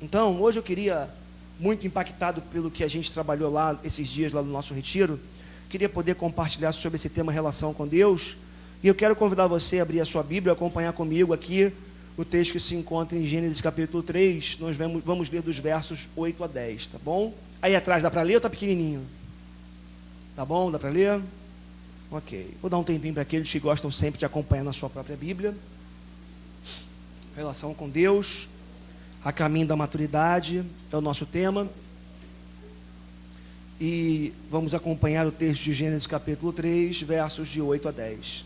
Então, hoje eu queria, muito impactado pelo que a gente trabalhou lá, esses dias lá no nosso retiro, queria poder compartilhar sobre esse tema relação com Deus, e eu quero convidar você a abrir a sua Bíblia, acompanhar comigo aqui o texto que se encontra em Gênesis capítulo 3, nós vamos ler dos versos 8 a 10, tá bom? Aí atrás dá para ler ou tá pequenininho? Tá bom? Dá para ler? Ok. Vou dar um tempinho para aqueles que gostam sempre de acompanhar na sua própria Bíblia. Relação com Deus, a caminho da maturidade, é o nosso tema. E vamos acompanhar o texto de Gênesis capítulo 3, versos de 8 a 10.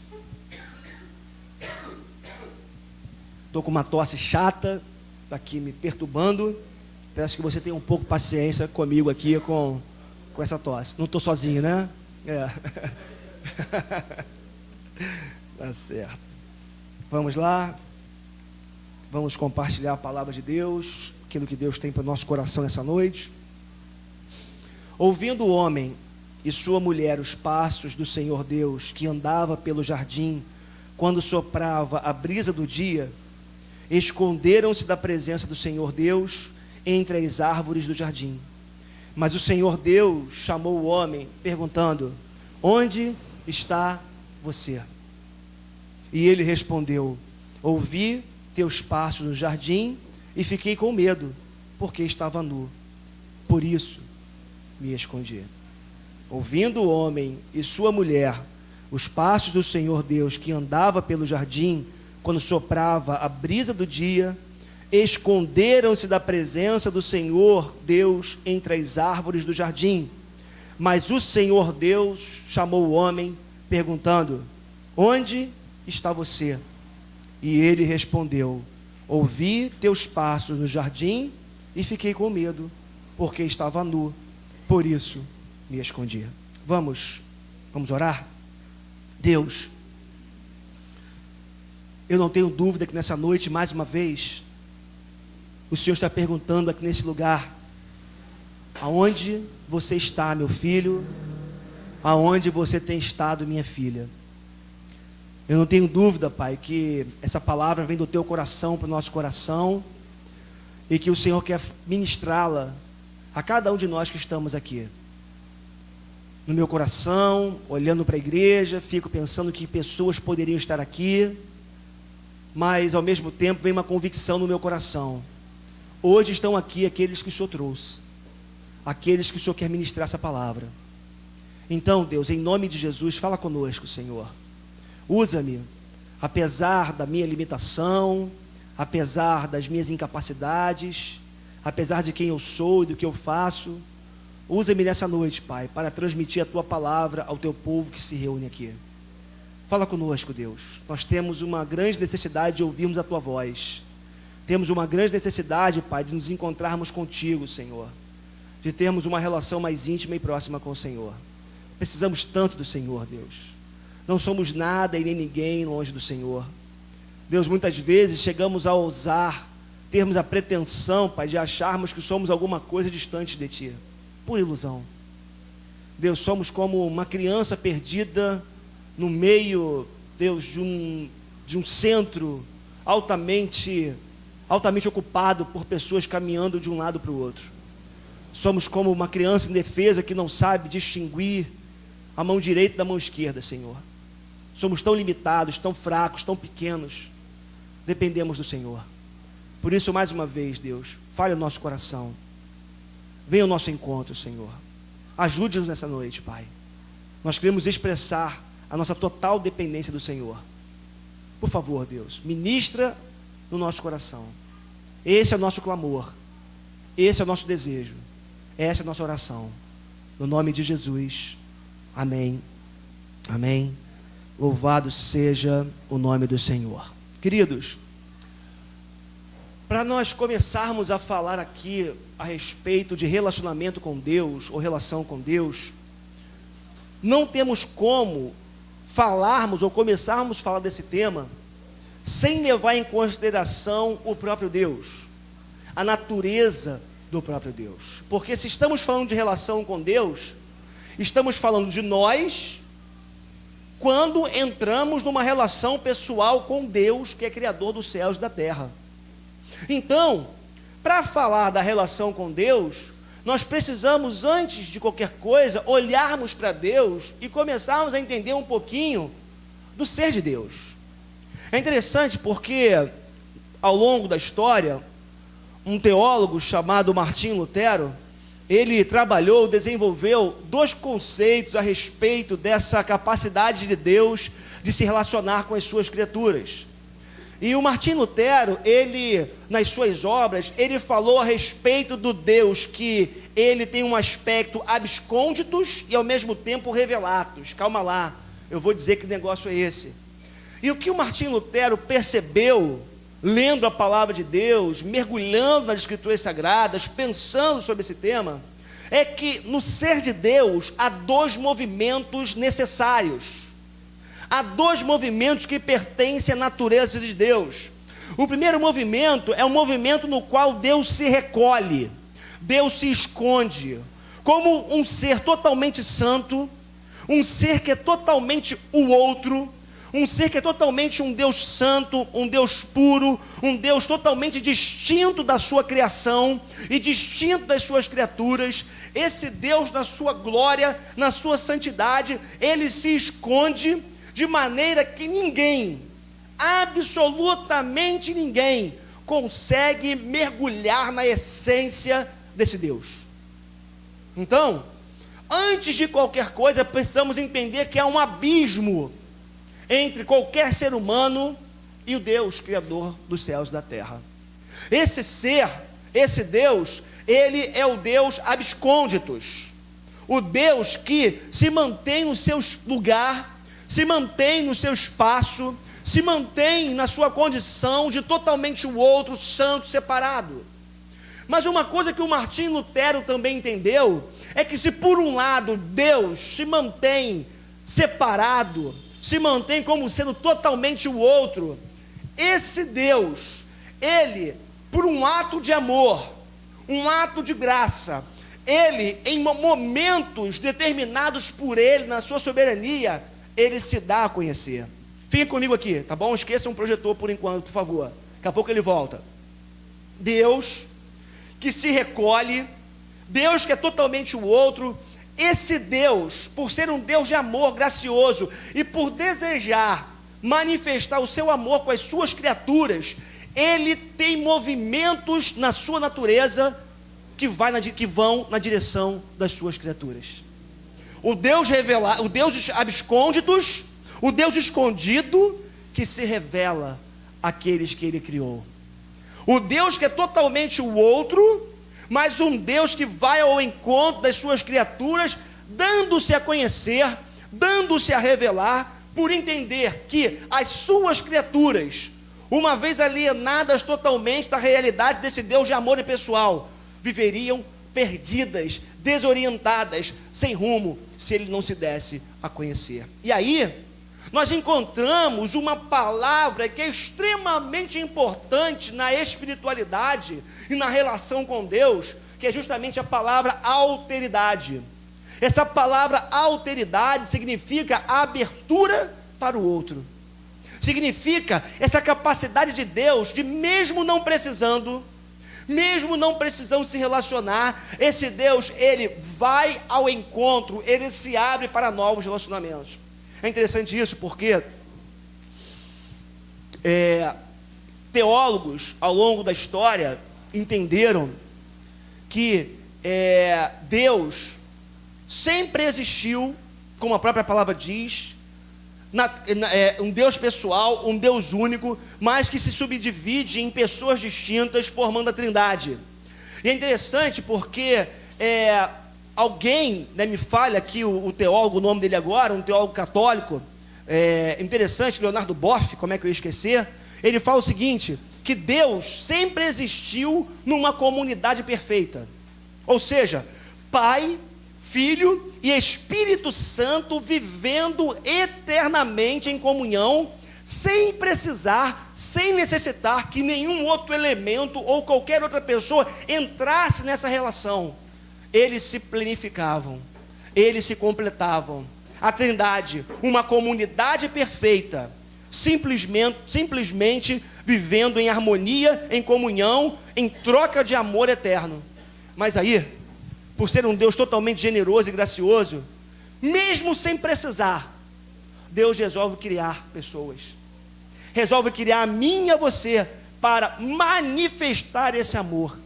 Estou com uma tosse chata, está aqui me perturbando. Peço que você tenha um pouco de paciência comigo aqui com essa tosse. Não estou sozinho, né? É. Tá certo. Vamos lá. Vamos compartilhar a palavra de Deus, aquilo que Deus tem para o nosso coração nessa noite. Ouvindo o homem e sua mulher os passos do Senhor Deus, que andava pelo jardim, quando soprava a brisa do dia, esconderam-se da presença do Senhor Deus entre as árvores do jardim. Mas o Senhor Deus chamou o homem, perguntando: onde está você? E ele respondeu: ouvi teus passos no jardim e fiquei com medo, porque estava nu. Por isso me escondi. Ouvindo o homem e sua mulher os passos do Senhor Deus, que andava pelo jardim, quando soprava a brisa do dia, esconderam-se da presença do Senhor Deus entre as árvores do jardim. Mas o Senhor Deus chamou o homem, perguntando: onde está você? E ele respondeu: ouvi teus passos no jardim e fiquei com medo, porque estava nu, por isso me escondi. Vamos orar? Deus, eu não tenho dúvida que nessa noite, mais uma vez, o Senhor está perguntando aqui nesse lugar: aonde você está, meu filho? Aonde você tem estado, minha filha? Eu não tenho dúvida, Pai, que essa palavra vem do teu coração para o nosso coração e que o Senhor quer ministrá-la a cada um de nós que estamos aqui. No meu coração, olhando para a igreja, fico pensando que pessoas poderiam estar aqui, mas ao mesmo tempo vem uma convicção no meu coração: hoje estão aqui aqueles que o Senhor trouxe, aqueles que o Senhor quer ministrar essa palavra. Então, Deus, em nome de Jesus, fala conosco, Senhor. Usa-me, apesar da minha limitação, apesar das minhas incapacidades, apesar de quem eu sou e do que eu faço. Usa-me nessa noite, Pai, para transmitir a Tua palavra ao Teu povo que se reúne aqui. Fala conosco, Deus. Nós temos uma grande necessidade de ouvirmos a Tua voz. Temos uma grande necessidade, Pai, de nos encontrarmos contigo, Senhor. De termos uma relação mais íntima e próxima com o Senhor. Precisamos tanto do Senhor, Deus. Não somos nada e nem ninguém longe do Senhor. Deus, muitas vezes chegamos a ousar, termos a pretensão, Pai, de acharmos que somos alguma coisa distante de Ti. Por ilusão. Deus, somos como uma criança perdida no meio, Deus, de um centro altamente ocupado por pessoas caminhando de um lado para o outro. Somos como uma criança indefesa que não sabe distinguir a mão direita da mão esquerda, Senhor. Somos tão limitados, tão fracos, tão pequenos. Dependemos do Senhor. Por isso, mais uma vez, Deus, fale o nosso coração. Venha ao nosso encontro, Senhor. Ajude-nos nessa noite, Pai. Nós queremos expressar a nossa total dependência do Senhor. Por favor, Deus, ministra no nosso coração. Esse é o nosso clamor. Esse é o nosso desejo. Essa é a nossa oração. No nome de Jesus. Amém. Amém. Louvado seja o nome do Senhor. Queridos, para nós começarmos a falar aqui a respeito de relacionamento com Deus, ou relação com Deus, não temos como falarmos ou começarmos a falar desse tema sem levar em consideração o próprio Deus, a natureza do próprio Deus. Porque se estamos falando de relação com Deus, estamos falando de nós quando entramos numa relação pessoal com Deus, que é Criador dos céus e da terra. Então, para falar da relação com Deus, nós precisamos, antes de qualquer coisa, olharmos para Deus e começarmos a entender um pouquinho do ser de Deus. É interessante porque, ao longo da história, um teólogo chamado Martinho Lutero, ele trabalhou, desenvolveu 2 conceitos a respeito dessa capacidade de Deus de se relacionar com as suas criaturas. E o Martinho Lutero, ele, nas suas obras, ele falou a respeito do Deus que ele tem um aspecto abscônditos e ao mesmo tempo revelatos. Calma lá, eu vou dizer que negócio é esse. E o que o Martinho Lutero percebeu, lendo a palavra de Deus, mergulhando nas Escrituras Sagradas, pensando sobre esse tema, é que no ser de Deus há 2 movimentos necessários. Há 2 movimentos que pertencem à natureza de Deus. O primeiro movimento é um movimento no qual Deus se recolhe, Deus se esconde, como um ser totalmente santo, um ser que é totalmente o outro, um ser que é totalmente um Deus santo, um Deus puro, um Deus totalmente distinto da sua criação e distinto das suas criaturas. Esse Deus, na sua glória, na sua santidade, ele se esconde de maneira que ninguém, absolutamente ninguém, consegue mergulhar na essência desse Deus. Então, antes de qualquer coisa, precisamos entender que há um abismo entre qualquer ser humano e o Deus Criador dos céus e da terra. Esse ser, esse Deus, ele é o Deus abscônditos, o Deus que se mantém no seu lugar, se mantém no seu espaço, se mantém na sua condição de totalmente o outro, santo, separado. Mas uma coisa que o Martinho Lutero também entendeu, é que se por um lado Deus se mantém separado, se mantém como sendo totalmente o outro, esse Deus, ele, por um ato de amor, um ato de graça, ele, em momentos determinados por ele, na sua soberania, ele se dá a conhecer. Fique comigo aqui, tá bom? Esqueça um projetor por enquanto, por favor. Daqui a pouco ele volta. Deus que se recolhe, Deus que é totalmente o outro, esse Deus, por ser um Deus de amor gracioso e por desejar manifestar o seu amor com as suas criaturas, ele tem movimentos na sua natureza que vão na direção das suas criaturas. O Deus revelado, o Deus abscônditos, o Deus escondido que se revela àqueles que ele criou. O Deus que é totalmente o outro, mas um Deus que vai ao encontro das suas criaturas, dando-se a conhecer, dando-se a revelar, por entender que as suas criaturas, uma vez alienadas totalmente da realidade desse Deus de amor impessoal, viveriam perdidas, desorientadas, sem rumo, se ele não se desse a conhecer. E aí, nós encontramos uma palavra que é extremamente importante na espiritualidade e na relação com Deus, que é justamente a palavra alteridade. Essa palavra alteridade significa abertura para o outro. Significa essa capacidade de Deus de, mesmo não precisando se relacionar, esse Deus, ele vai ao encontro, ele se abre para novos relacionamentos. É interessante isso porque teólogos ao longo da história entenderam que Deus sempre existiu, como a própria palavra diz, um Deus pessoal, um Deus único, mas que se subdivide em pessoas distintas, formando a Trindade. E é interessante porque alguém, me falha aqui o teólogo, o nome dele agora, um teólogo católico, interessante, Leonardo Boff, como é que eu ia esquecer? Ele fala o seguinte, que Deus sempre existiu numa comunidade perfeita, ou seja, Pai, Filho e Espírito Santo vivendo eternamente em comunhão, sem precisar, sem necessitar que nenhum outro elemento ou qualquer outra pessoa entrasse nessa relação. Eles se planificavam, eles se completavam. A Trindade, uma comunidade perfeita, simplesmente vivendo em harmonia, em comunhão, em troca de amor eterno. Mas aí, por ser um Deus totalmente generoso e gracioso, mesmo sem precisar, Deus resolve criar pessoas, resolve criar a mim e a você, para manifestar esse amor.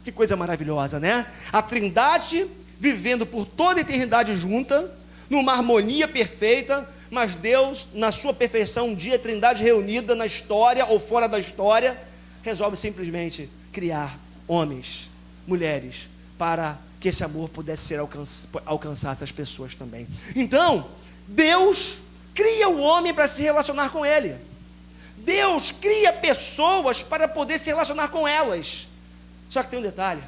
Que coisa maravilhosa, né? A Trindade vivendo por toda a eternidade junta, numa harmonia perfeita, mas Deus, na sua perfeição, um dia a Trindade reunida na história ou fora da história, resolve simplesmente criar homens, mulheres, para que esse amor pudesse alcançar essas pessoas também. Então, Deus cria o homem para se relacionar com ele. Deus cria pessoas para poder se relacionar com elas. Só que tem um detalhe.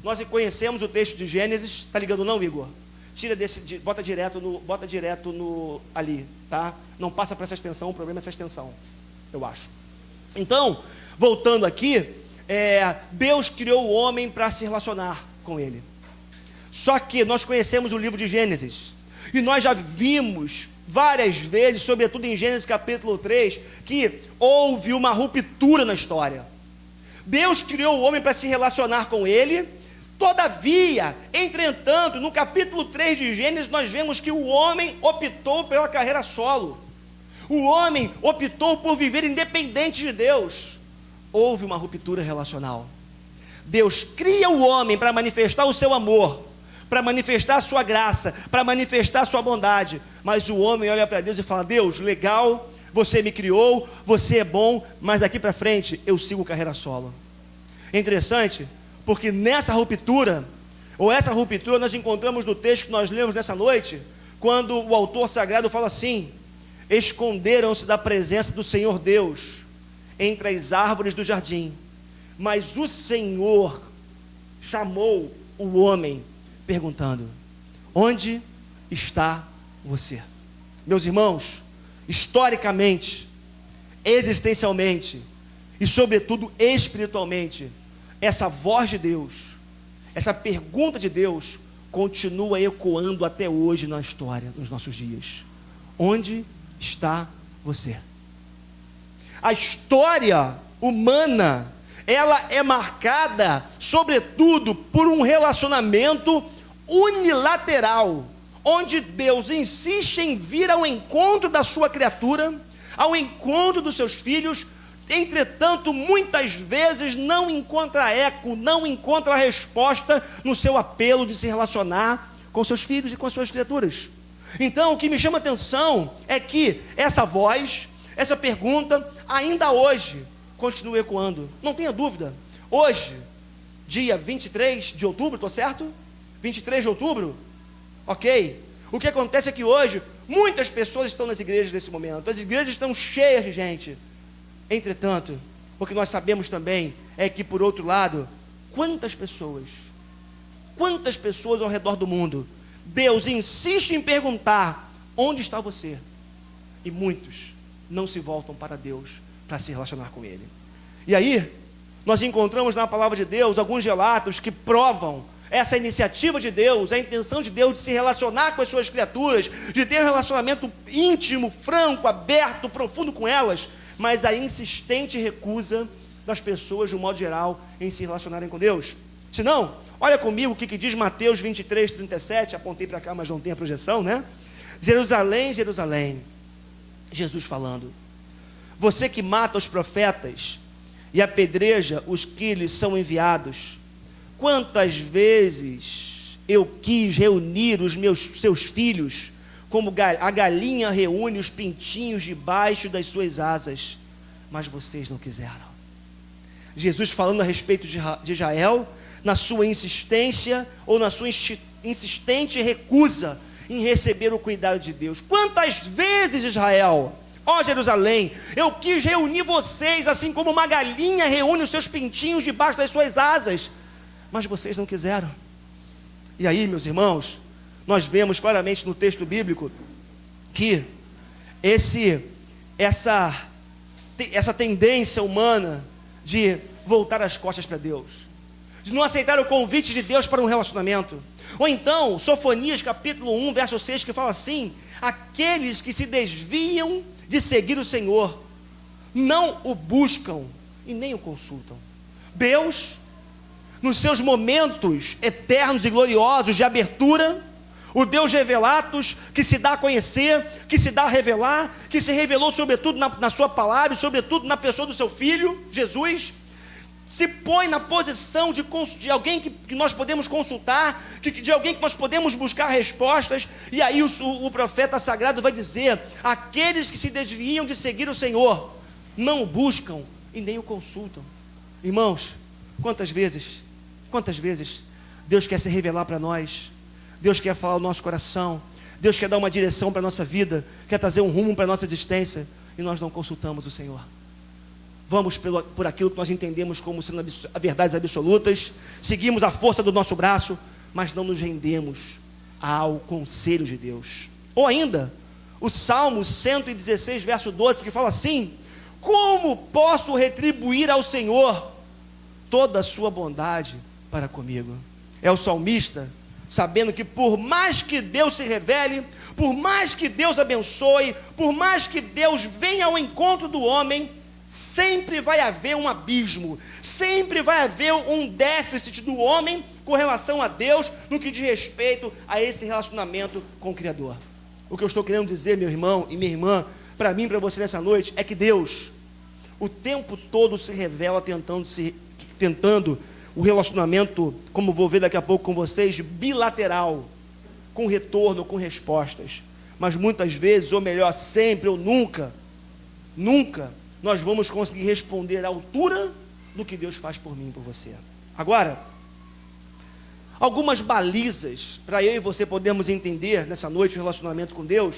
Nós conhecemos o texto de Gênesis. Tá ligando não, Igor? Tira desse, bota direto no ali, tá? Não passa para essa extensão, o problema é essa extensão, eu acho. Então, voltando aqui, Deus criou o homem para se relacionar com ele. Só que nós conhecemos o livro de Gênesis, e nós já vimos várias vezes, sobretudo em Gênesis capítulo 3, que houve uma ruptura na história. Deus criou o homem para se relacionar com ele. Todavia, entretanto, no capítulo 3 de Gênesis, nós vemos que o homem optou pela carreira solo. O homem optou por viver independente de Deus. Houve uma ruptura relacional. Deus cria o homem para manifestar o seu amor, para manifestar a sua graça, para manifestar a sua bondade. Mas o homem olha para Deus e fala: Deus, legal, você me criou, você é bom, mas daqui para frente eu sigo carreira solo. É interessante, porque nessa ruptura, nós encontramos no texto que nós lemos nessa noite, quando o autor sagrado fala assim: esconderam-se da presença do Senhor Deus entre as árvores do jardim, mas o Senhor chamou o homem, perguntando: onde está você? Meus irmãos, historicamente, existencialmente e sobretudo espiritualmente, essa voz de Deus, essa pergunta de Deus continua ecoando até hoje na história, nos nossos dias. Onde está você? A história humana, ela é marcada sobretudo por um relacionamento unilateral, onde Deus insiste em vir ao encontro da sua criatura, ao encontro dos seus filhos. Entretanto, muitas vezes não encontra eco, não encontra resposta no seu apelo de se relacionar com seus filhos e com as suas criaturas. Então, o que me chama a atenção é que essa voz, essa pergunta, ainda hoje continua ecoando. Não tenha dúvida, hoje, dia 23 de outubro, estou certo? 23 de outubro? Ok. O que acontece é que hoje, muitas pessoas estão nas igrejas nesse momento. As igrejas estão cheias de gente. Entretanto, o que nós sabemos também é que, por outro lado, quantas pessoas ao redor do mundo, Deus insiste em perguntar: onde está você? E muitos não se voltam para Deus para se relacionar com Ele. E aí, nós encontramos na palavra de Deus alguns relatos que provam essa iniciativa de Deus, a intenção de Deus de se relacionar com as suas criaturas, de ter um relacionamento íntimo, franco, aberto, profundo com elas, mas a insistente recusa das pessoas, de um modo geral, em se relacionarem com Deus. Se não, olha comigo o que diz Mateus 23, 37, apontei para cá, mas não tem a projeção, né? Jerusalém, Jerusalém, Jesus falando: você que mata os profetas e apedreja os que lhes são enviados, quantas vezes eu quis reunir os seus filhos, como a galinha reúne os pintinhos debaixo das suas asas, mas vocês não quiseram. Jesus falando a respeito de Israel, na sua insistência, ou na sua insistente recusa em receber o cuidado de Deus. Quantas vezes, Israel, ó Jerusalém, eu quis reunir vocês, assim como uma galinha reúne os seus pintinhos debaixo das suas asas, mas vocês não quiseram. E aí, meus irmãos, nós vemos claramente no texto bíblico que essa tendência humana de voltar as costas para Deus, de não aceitar o convite de Deus para um relacionamento. Ou então, Sofonias capítulo 1, verso 6, que fala assim: aqueles que se desviam de seguir o Senhor, não o buscam e nem o consultam. Deus, nos seus momentos eternos e gloriosos de abertura, o Deus revelatus, que se dá a conhecer, que se dá a revelar, que se revelou sobretudo na sua palavra, e sobretudo na pessoa do seu Filho, Jesus, se põe na posição de alguém que nós podemos consultar, de alguém que nós podemos buscar respostas. E aí o profeta sagrado vai dizer: aqueles que se desviam de seguir o Senhor, não o buscam e nem o consultam. Irmãos, quantas vezes Deus quer se revelar para nós, Deus quer falar ao nosso coração, Deus quer dar uma direção para a nossa vida, quer trazer um rumo para a nossa existência, e nós não consultamos o Senhor. Vamos por aquilo que nós entendemos como sendo verdades absolutas, seguimos a força do nosso braço, mas não nos rendemos ao conselho de Deus. Ou ainda, o Salmo 116, verso 12, que fala assim: como posso retribuir ao Senhor toda a sua bondade para comigo? É o salmista sabendo que por mais que Deus se revele, por mais que Deus abençoe, por mais que Deus venha ao encontro do homem, sempre vai haver um abismo, sempre vai haver um déficit do homem com relação a Deus, no que diz respeito a esse relacionamento com o Criador. O que eu estou querendo dizer, meu irmão e minha irmã, para mim e para você nessa noite, é que Deus, o tempo todo se revela tentando o relacionamento, como vou ver daqui a pouco com vocês, bilateral, com retorno, com respostas. Mas muitas vezes, ou melhor, sempre ou nunca, nós vamos conseguir responder à altura do que Deus faz por mim e por você. Agora, algumas balizas para eu e você podermos entender nessa noite o relacionamento com Deus,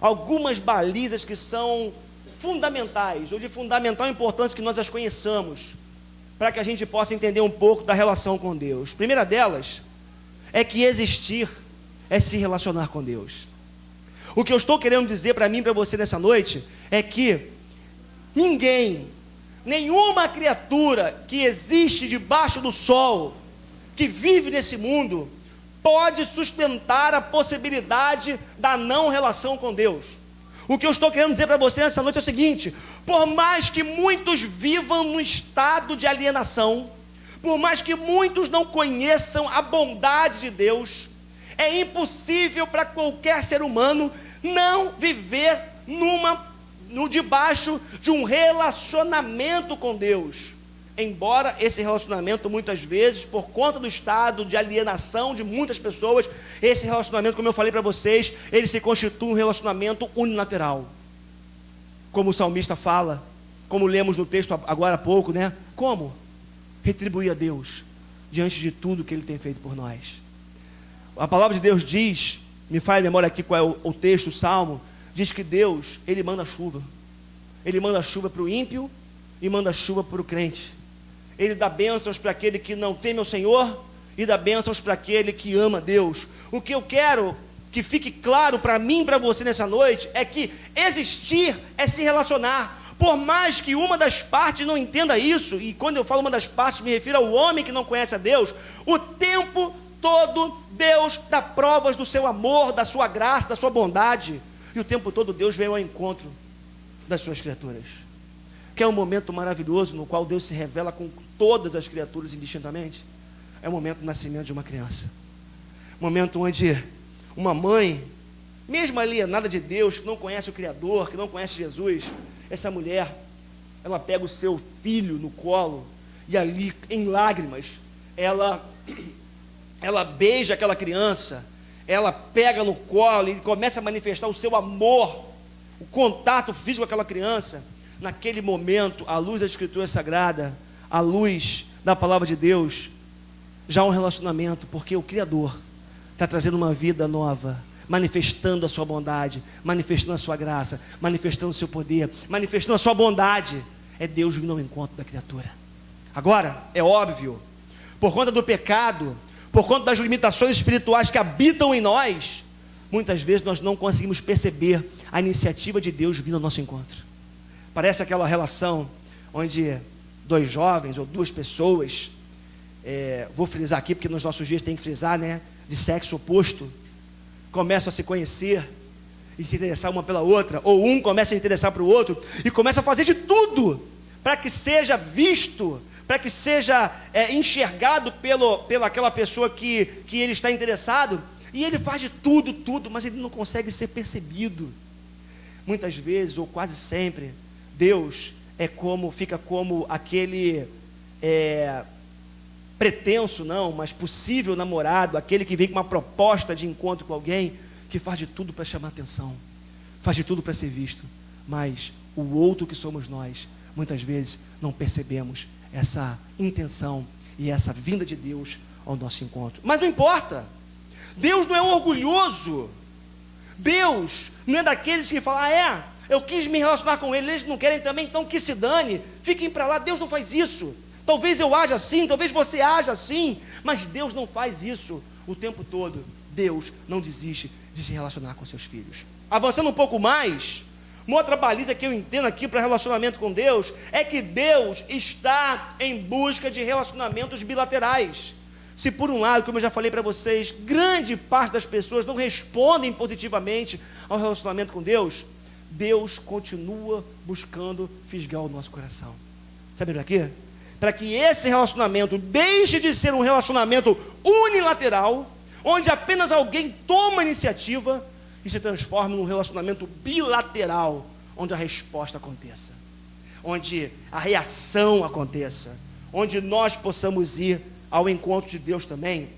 algumas balizas que são fundamentais, ou de fundamental importância, que nós as conheçamos, para que a gente possa entender um pouco da relação com Deus. A primeira delas é que existir é se relacionar com Deus. O que eu estou querendo dizer para mim e para você nessa noite é que ninguém, nenhuma criatura que existe debaixo do sol, que vive nesse mundo, pode sustentar a possibilidade da não relação com Deus. O que eu estou querendo dizer para você nessa noite é o seguinte: por mais que muitos vivam no estado de alienação, por mais que muitos não conheçam a bondade de Deus, é impossível para qualquer ser humano não viver debaixo de um relacionamento com Deus. Embora esse relacionamento, muitas vezes, por conta do estado de alienação de muitas pessoas, esse relacionamento, como eu falei para vocês, ele se constitui um relacionamento unilateral. Como o salmista fala, como lemos no texto agora há pouco, né? Como? Retribuir a Deus diante de tudo que Ele tem feito por nós. A palavra de Deus diz, me faz a memória aqui qual é o texto, o salmo, diz que Deus, Ele manda chuva. Ele manda chuva para o ímpio e manda chuva para o crente. Ele dá bênçãos para aquele que não teme ao Senhor e dá bênçãos para aquele que ama Deus. O que eu quero que fique claro para mim e para você nessa noite é que existir é se relacionar. Por mais que uma das partes não entenda isso, e quando eu falo uma das partes, me refiro ao homem que não conhece a Deus, o tempo todo Deus dá provas do seu amor, da sua graça, da sua bondade, e o tempo todo Deus vem ao encontro das suas criaturas. Que é um momento maravilhoso no qual Deus se revela com todas as criaturas indistintamente. É o momento do nascimento de uma criança. Momento onde uma mãe, mesmo alienada de Deus, que não conhece o Criador, que não conhece Jesus, essa mulher, ela pega o seu filho no colo e ali, em lágrimas, ela beija aquela criança, ela pega no colo e começa a manifestar o seu amor, o contato físico com aquela criança. Naquele momento, à luz da Escritura Sagrada, à luz da Palavra de Deus, já há um relacionamento, porque o Criador está trazendo uma vida nova, manifestando a sua bondade, manifestando a sua graça, manifestando o seu poder, manifestando a sua bondade. É Deus vindo ao encontro da criatura. Agora, é óbvio, por conta do pecado, por conta das limitações espirituais que habitam em nós, muitas vezes nós não conseguimos perceber a iniciativa de Deus vindo ao nosso encontro. Parece aquela relação onde dois jovens ou duas pessoas, vou frisar aqui porque nos nossos dias tem que frisar, né? De sexo oposto, começam a se conhecer, e se interessar uma pela outra, ou um começa a se interessar para o outro, e começa a fazer de tudo para que seja visto, para que seja enxergado pela aquela pessoa que ele está interessado, e ele faz de tudo, mas ele não consegue ser percebido. Muitas vezes, ou quase sempre, Deus fica como aquele pretenso, não, mas possível namorado, aquele que vem com uma proposta de encontro com alguém, que faz de tudo para chamar atenção, faz de tudo para ser visto, mas o outro que somos nós, muitas vezes não percebemos essa intenção e essa vinda de Deus ao nosso encontro. Mas não importa, Deus não é orgulhoso, Deus não é daqueles que falam, eu quis me relacionar com eles não querem também, então que se dane, fiquem para lá. Deus não faz isso. Talvez eu haja assim, talvez você haja assim, mas Deus não faz isso o tempo todo. Deus não desiste de se relacionar com seus filhos. Avançando um pouco mais, uma outra baliza que eu entendo aqui para relacionamento com Deus, é que Deus está em busca de relacionamentos bilaterais. Se por um lado, como eu já falei para vocês, grande parte das pessoas não respondem positivamente ao relacionamento com Deus, Deus continua buscando fisgar o nosso coração. Sabe para quê? Para que esse relacionamento deixe de ser um relacionamento unilateral, onde apenas alguém toma a iniciativa, e se transforme num relacionamento bilateral, onde a resposta aconteça, onde a reação aconteça, onde nós possamos ir ao encontro de Deus também.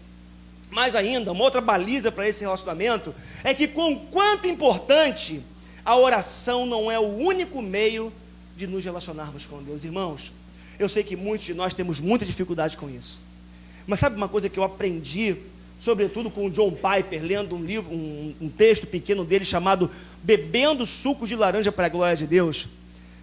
Mais ainda, uma outra baliza para esse relacionamento, é que conquanto importante, a oração não é o único meio de nos relacionarmos com Deus. Irmãos, eu sei que muitos de nós temos muita dificuldade com isso, mas sabe uma coisa que eu aprendi, sobretudo com o John Piper, lendo um livro, um texto pequeno dele chamado Bebendo Suco de Laranja para a Glória de Deus?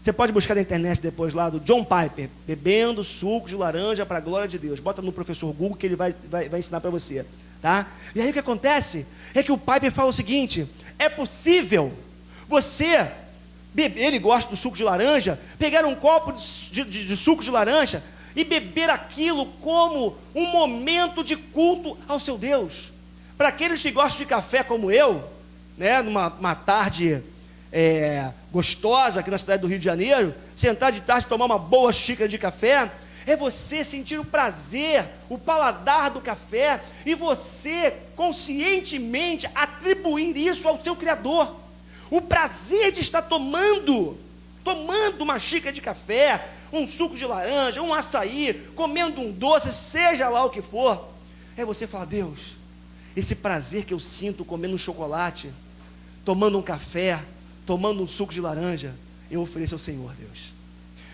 Você pode buscar na internet depois lá, do John Piper, Bebendo Suco de Laranja para a Glória de Deus. Bota no professor Google que ele vai ensinar para você, tá? E aí o que acontece é que o Piper fala o seguinte: é possível você beber, ele gosta do suco de laranja, pegar um copo de suco de laranja e beber aquilo como um momento de culto ao seu Deus. Para aqueles que gostam de café como eu, né, numa tarde gostosa aqui na cidade do Rio de Janeiro, sentar de tarde e tomar uma boa xícara de café, é você sentir o prazer, o paladar do café, e você conscientemente atribuir isso ao seu Criador. O prazer de estar tomando uma xícara de café, um suco de laranja, um açaí, comendo um doce, seja lá o que for, é você falar: Deus, esse prazer que eu sinto comendo um chocolate, tomando um café, tomando um suco de laranja, eu ofereço ao Senhor, Deus.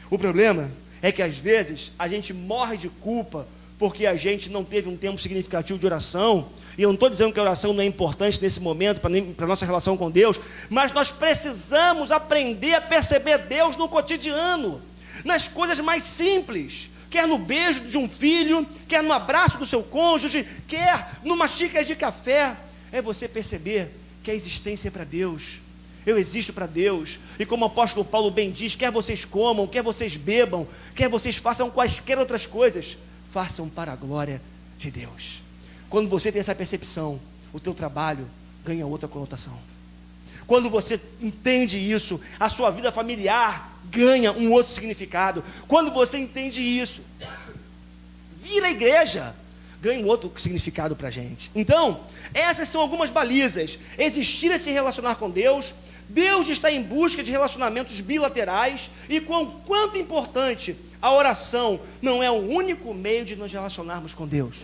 O problema é que às vezes a gente morre de culpa porque a gente não teve um tempo significativo de oração. E eu não estou dizendo que a oração não é importante nesse momento para a nossa relação com Deus, mas nós precisamos aprender a perceber Deus no cotidiano, nas coisas mais simples, quer no beijo de um filho, quer no abraço do seu cônjuge, quer numa xícara de café. É você perceber que a existência é para Deus, eu existo para Deus, e como o apóstolo Paulo bem diz, quer vocês comam, quer vocês bebam, quer vocês façam quaisquer outras coisas, façam para a glória de Deus. Quando você tem essa percepção, o teu trabalho ganha outra conotação. Quando você entende isso, a sua vida familiar ganha um outro significado. Quando você entende isso, vir à igreja ganha um outro significado para a gente. Então, essas são algumas balizas. Existir e se relacionar com Deus. Deus está em busca de relacionamentos bilaterais, e quanto importante, a oração não é o único meio de nos relacionarmos com Deus.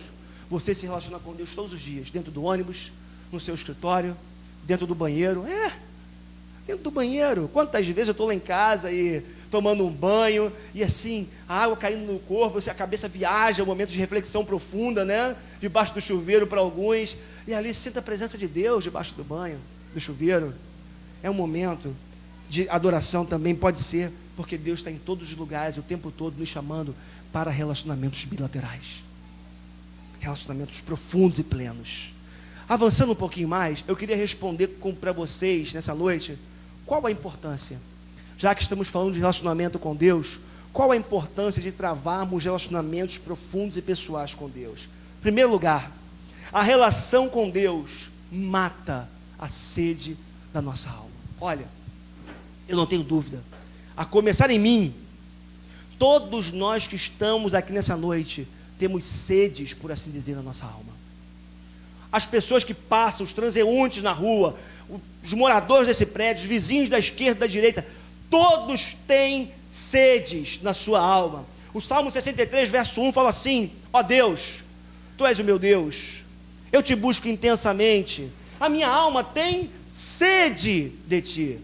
Você se relaciona com Deus todos os dias, dentro do ônibus, no seu escritório, dentro do banheiro. Dentro do banheiro. Quantas vezes eu estou lá em casa e tomando um banho, e assim, a água caindo no corpo, a cabeça viaja, um momento de reflexão profunda, né? Debaixo do chuveiro para alguns, e ali sinta a presença de Deus debaixo do banho, do chuveiro. É um momento de adoração também, pode ser, porque Deus está em todos os lugares, o tempo todo, nos chamando para relacionamentos bilaterais, relacionamentos profundos e plenos. Avançando um pouquinho mais, eu queria responder para vocês nessa noite, qual a importância, já que estamos falando de relacionamento com Deus, qual a importância de travarmos relacionamentos profundos e pessoais com Deus? Em primeiro lugar, a relação com Deus mata a sede da nossa alma. Olha, eu não tenho dúvida, a começar em mim, todos nós que estamos aqui nessa noite, temos sedes, por assim dizer, na nossa alma. As pessoas que passam, os transeuntes na rua, os moradores desse prédio, os vizinhos da esquerda e da direita, todos têm sedes na sua alma. O Salmo 63, verso 1 fala assim: ó Deus, Tu és o meu Deus, eu te busco intensamente, a minha alma tem sede de Ti,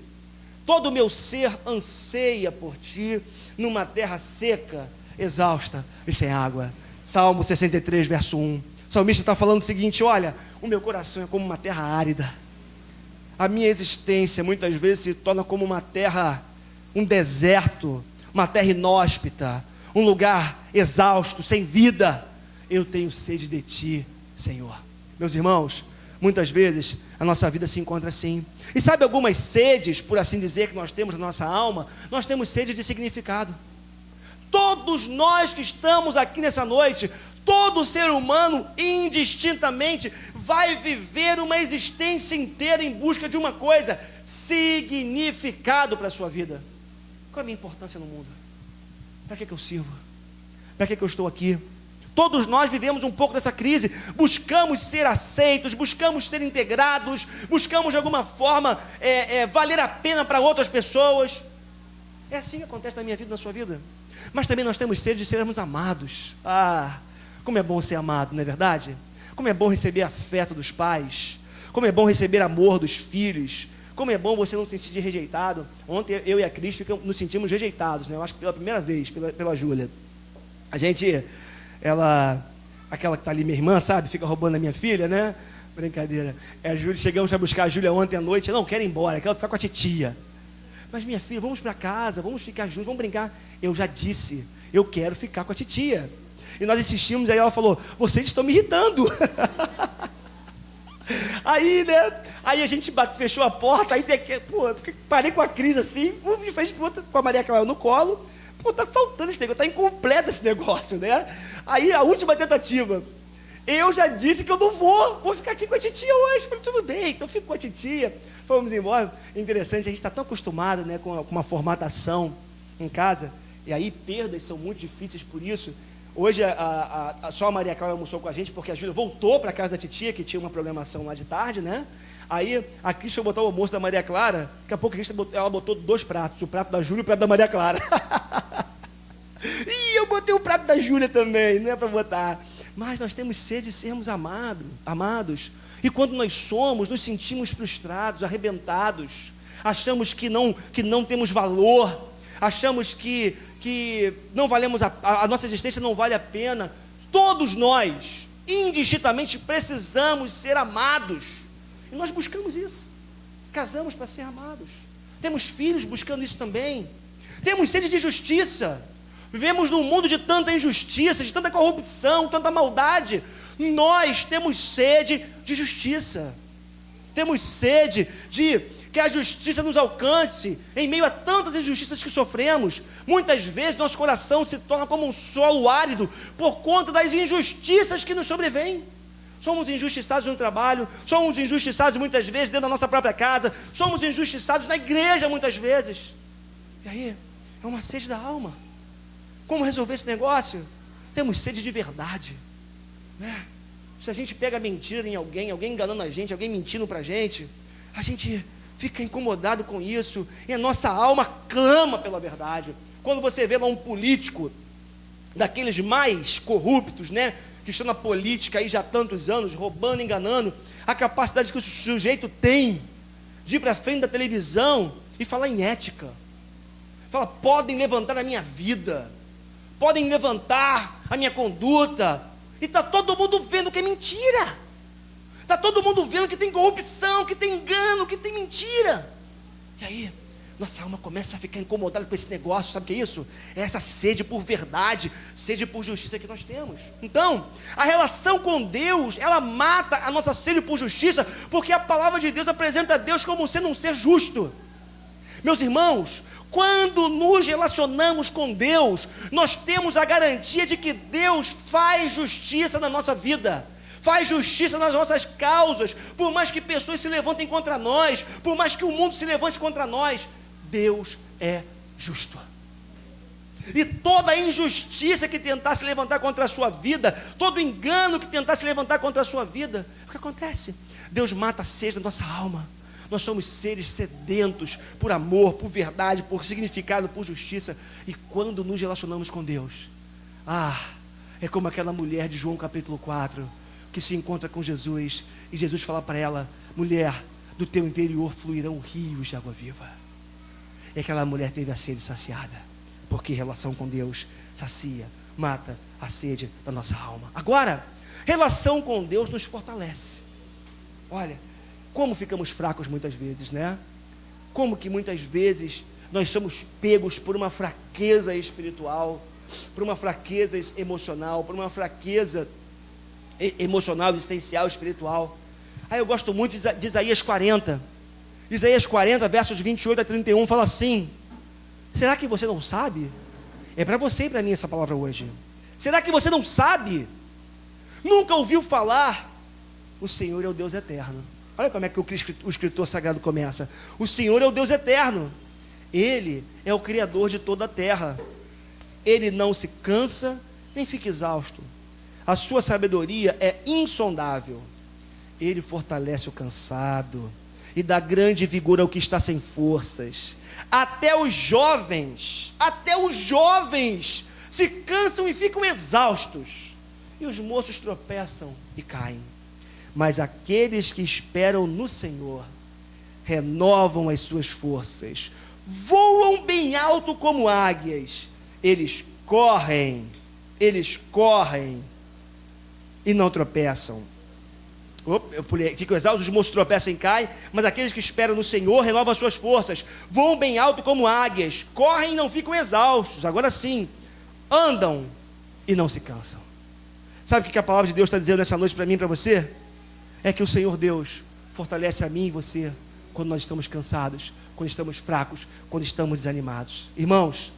todo o meu ser anseia por Ti, numa terra seca, exausta e sem água. Salmo 63, verso 1. O salmista está falando o seguinte: olha, o meu coração é como uma terra árida, a minha existência muitas vezes se torna como uma terra, um deserto, uma terra inóspita, um lugar exausto, sem vida. Eu tenho sede de Ti, Senhor. Meus irmãos, muitas vezes a nossa vida se encontra assim. E sabe algumas sedes, por assim dizer, que nós temos na nossa alma? Nós temos sede de significado. Todos nós que estamos aqui nessa noite, todo ser humano, indistintamente, vai viver uma existência inteira em busca de uma coisa: significado para a sua vida. Qual é a minha importância no mundo? Para que eu sirvo? Para que eu estou aqui? Todos nós vivemos um pouco dessa crise, buscamos ser aceitos, buscamos ser integrados, buscamos de alguma forma valer a pena para outras pessoas. É assim que acontece na minha vida, na sua vida. Mas também nós temos sede de sermos amados. Ah, como é bom ser amado, não é verdade? Como é bom receber afeto dos pais, como é bom receber amor dos filhos, como é bom você não se sentir rejeitado. Ontem eu e a Cris nos sentimos rejeitados, né? Eu acho que pela primeira vez, pela Júlia. A gente, aquela que está ali, minha irmã, sabe, fica roubando a minha filha, né? Brincadeira. A Júlia, chegamos a buscar a Júlia ontem à noite, não, quero ir embora, quero ficar com a titia. Mas minha filha, vamos para casa, vamos ficar juntos, vamos brincar. Eu já disse, eu quero ficar com a titia. E nós insistimos, aí ela falou: vocês estão me irritando. Aí, né? Aí a gente fechou a porta, aí parei com a Cris assim, de frente pro outro, com a Maria Clara no colo. Pô, tá faltando esse negócio, tá incompleto esse negócio, né? Aí a última tentativa, eu já disse que eu não vou ficar aqui com a titia hoje. Falei: tudo bem, então fico com a titia. Fomos embora. Interessante, a gente está tão acostumado, né, com uma formatação em casa, e aí perdas são muito difíceis por isso. Hoje só a Maria Clara almoçou com a gente, porque a Júlia voltou para a casa da titia, que tinha uma programação lá de tarde, né? Aí a Cris foi botar o almoço da Maria Clara, daqui a pouco ela botou 2 pratos, o prato da Júlia e o prato da Maria Clara. E eu botei o prato da Júlia também, não é para botar. Mas nós temos sede de sermos amados. E quando nós somos, nos sentimos frustrados, arrebentados, achamos que não temos valor, achamos que não valemos, a nossa existência não vale a pena. Todos nós, indistintamente, precisamos ser amados. E nós buscamos isso. Casamos para ser amados. Temos filhos buscando isso também. Temos sede de justiça. Vivemos num mundo de tanta injustiça, de tanta corrupção, tanta maldade. Nós temos sede de justiça. Temos sede de que a justiça nos alcance em meio a tantas injustiças que sofremos. Muitas vezes nosso coração se torna como um solo árido por conta das injustiças que nos sobrevêm. Somos injustiçados no trabalho, somos injustiçados muitas vezes dentro da nossa própria casa, somos injustiçados na igreja muitas vezes. E aí, é uma sede da alma. Como resolver esse negócio? Temos sede de verdade, né? Se a gente pega mentira em alguém enganando a gente, alguém mentindo para a gente fica incomodado com isso, e a nossa alma clama pela verdade. Quando você vê lá um político, daqueles mais corruptos, né, que estão na política aí já há tantos anos, roubando, enganando, a capacidade que o sujeito tem de ir para frente da televisão e falar em ética, fala: podem levantar a minha vida, podem levantar a minha conduta, e está todo mundo vendo que é mentira. Está todo mundo vendo que tem corrupção, que tem engano, que tem mentira. E aí, nossa alma começa a ficar incomodada com esse negócio. Sabe o que é isso? É essa sede por verdade, sede por justiça que nós temos. Então, a relação com Deus, ela mata a nossa sede por justiça, porque a palavra de Deus apresenta Deus como sendo um ser justo. Meus irmãos, quando nos relacionamos com Deus, nós temos a garantia de que Deus faz justiça na nossa vida, faz justiça nas nossas causas, por mais que pessoas se levantem contra nós, por mais que o mundo se levante contra nós, Deus é justo. E toda injustiça que tentar se levantar contra a sua vida, todo engano que tentar se levantar contra a sua vida, o que acontece? Deus mata a sede da nossa alma. Nós somos seres sedentos por amor, por verdade, por significado, por justiça. E quando nos relacionamos com Deus, é como aquela mulher de João capítulo 4, que se encontra com Jesus, e Jesus fala para ela: mulher, do teu interior fluirão rios de água viva. E aquela mulher teve a sede saciada, porque relação com Deus sacia, mata a sede da nossa alma. Agora, relação com Deus nos fortalece. Olha, como ficamos fracos muitas vezes, né? Como que muitas vezes nós somos pegos por uma fraqueza espiritual, por uma fraqueza emocional, por uma fraqueza emocional, existencial, espiritual. Eu gosto muito de Isaías 40. Isaías 40, versos 28 a 31, fala assim: será que você não sabe? É para você e para mim essa palavra hoje. Será que você não sabe? Nunca ouviu falar? O Senhor é o Deus eterno. Olha como é que o escritor sagrado começa: o Senhor é o Deus eterno, Ele é o Criador de toda a terra. Ele não se cansa, nem fica exausto. A sua sabedoria é insondável. Ele fortalece o cansado e dá grande vigor ao que está sem forças. Até os jovens se cansam e ficam exaustos, e os moços tropeçam e caem. Mas aqueles que esperam no Senhor renovam as suas forças, voam bem alto como águias. Eles correm e não tropeçam. Ficam exaustos, os moços tropeçam e caem, mas aqueles que esperam no Senhor renovam as suas forças, voam bem alto como águias, correm e não ficam exaustos. Agora sim, andam e não se cansam. Sabe o que a palavra de Deus está dizendo nessa noite para mim e para você? É que o Senhor Deus fortalece a mim e você quando nós estamos cansados, quando estamos fracos, quando estamos desanimados. Irmãos,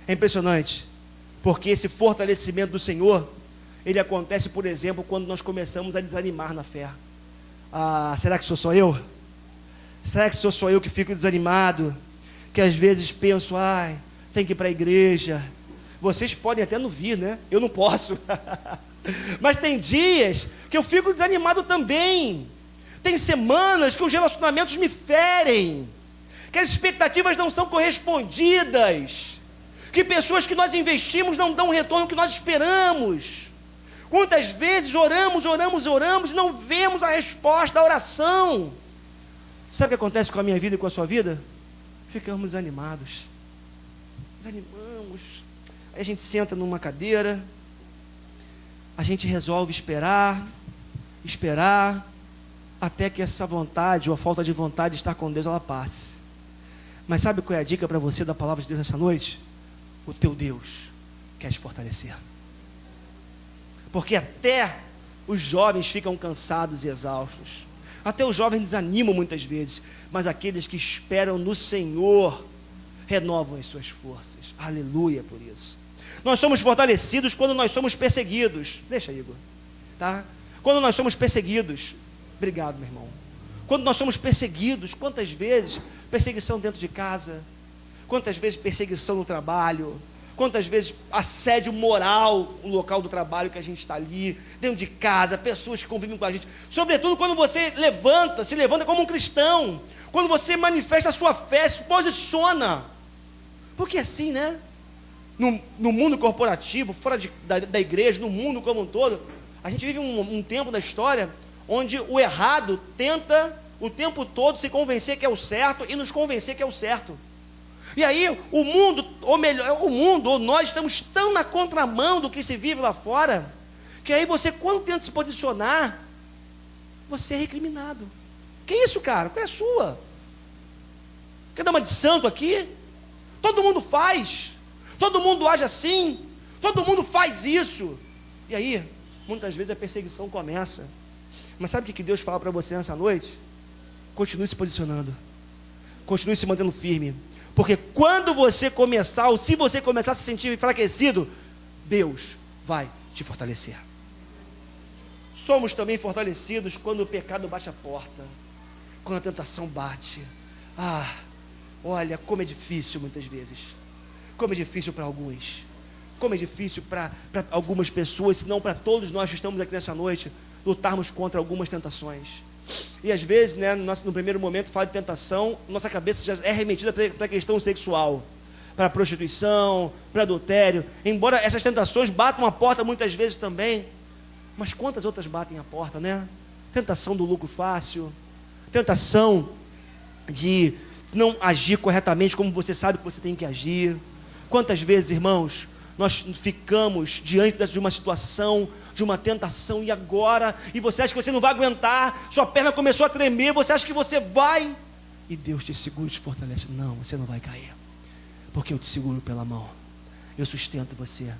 é impressionante, porque esse fortalecimento do Senhor, ele acontece, por exemplo, quando nós começamos a desanimar na fé. Será que sou só eu? Será que sou só eu que fico desanimado? Que às vezes penso, tem que ir para a igreja. Vocês podem até não vir, né? Eu não posso. Mas tem dias que eu fico desanimado também. Tem semanas que os relacionamentos me ferem, que as expectativas não são correspondidas, que pessoas que nós investimos não dão o retorno que nós esperamos. Quantas vezes oramos e não vemos a resposta da oração? Sabe o que acontece com a minha vida e com a sua vida? Ficamos desanimados. Desanimamos. Aí a gente senta numa cadeira, a gente resolve esperar, até que essa vontade, ou a falta de vontade de estar com Deus, ela passe. Mas sabe qual é a dica para você da palavra de Deus nessa noite? O teu Deus quer te fortalecer. Porque até os jovens ficam cansados e exaustos. Até os jovens desanimam muitas vezes. Mas aqueles que esperam no Senhor renovam as suas forças. Aleluia por isso. Nós somos fortalecidos quando nós somos perseguidos. Deixa, Igor. Tá? Quando nós somos perseguidos. Obrigado, meu irmão. Quando nós somos perseguidos, quantas vezes perseguição dentro de casa? Quantas vezes perseguição no trabalho? Quantas vezes assédio moral no local do trabalho que a gente está ali, dentro de casa, pessoas que convivem com a gente. Sobretudo quando você se levanta como um cristão, quando você manifesta a sua fé, se posiciona. Porque assim, né? No mundo corporativo, fora da igreja, no mundo como um todo, a gente vive um tempo da história onde o errado tenta o tempo todo se convencer que é o certo e nos convencer que é o certo. E aí o mundo, ou nós estamos tão na contramão do que se vive lá fora, que aí você, quando tenta se posicionar, você é recriminado. Que isso, cara? Qual é a sua? Quer dar uma de santo aqui? Todo mundo faz, todo mundo age assim, todo mundo faz isso. E aí, muitas vezes a perseguição começa. Mas sabe o que Deus fala para você nessa noite? Continue se posicionando, continue se mantendo firme. Porque quando você começar, ou se você começar a se sentir enfraquecido, Deus vai te fortalecer. somos também fortalecidos quando o pecado bate a porta, quando a tentação bate. Olha, como é difícil muitas vezes, como é difícil para alguns, como é difícil para algumas pessoas, se não para todos nós que estamos aqui nessa noite, lutarmos contra algumas tentações. E às vezes, né, no primeiro momento, fala de tentação, nossa cabeça já é remetida para a questão sexual, para a prostituição, para adultério, embora essas tentações batam a porta muitas vezes também, mas quantas outras batem a porta, né? Tentação do lucro fácil, tentação de não agir corretamente como você sabe que você tem que agir. Quantas vezes, irmãos, nós ficamos diante de uma situação, de uma tentação, e você acha que você não vai aguentar, sua perna começou a tremer, você acha que você vai, e Deus te segura e te fortalece. Não, você não vai cair, porque eu te seguro pela mão, eu sustento você.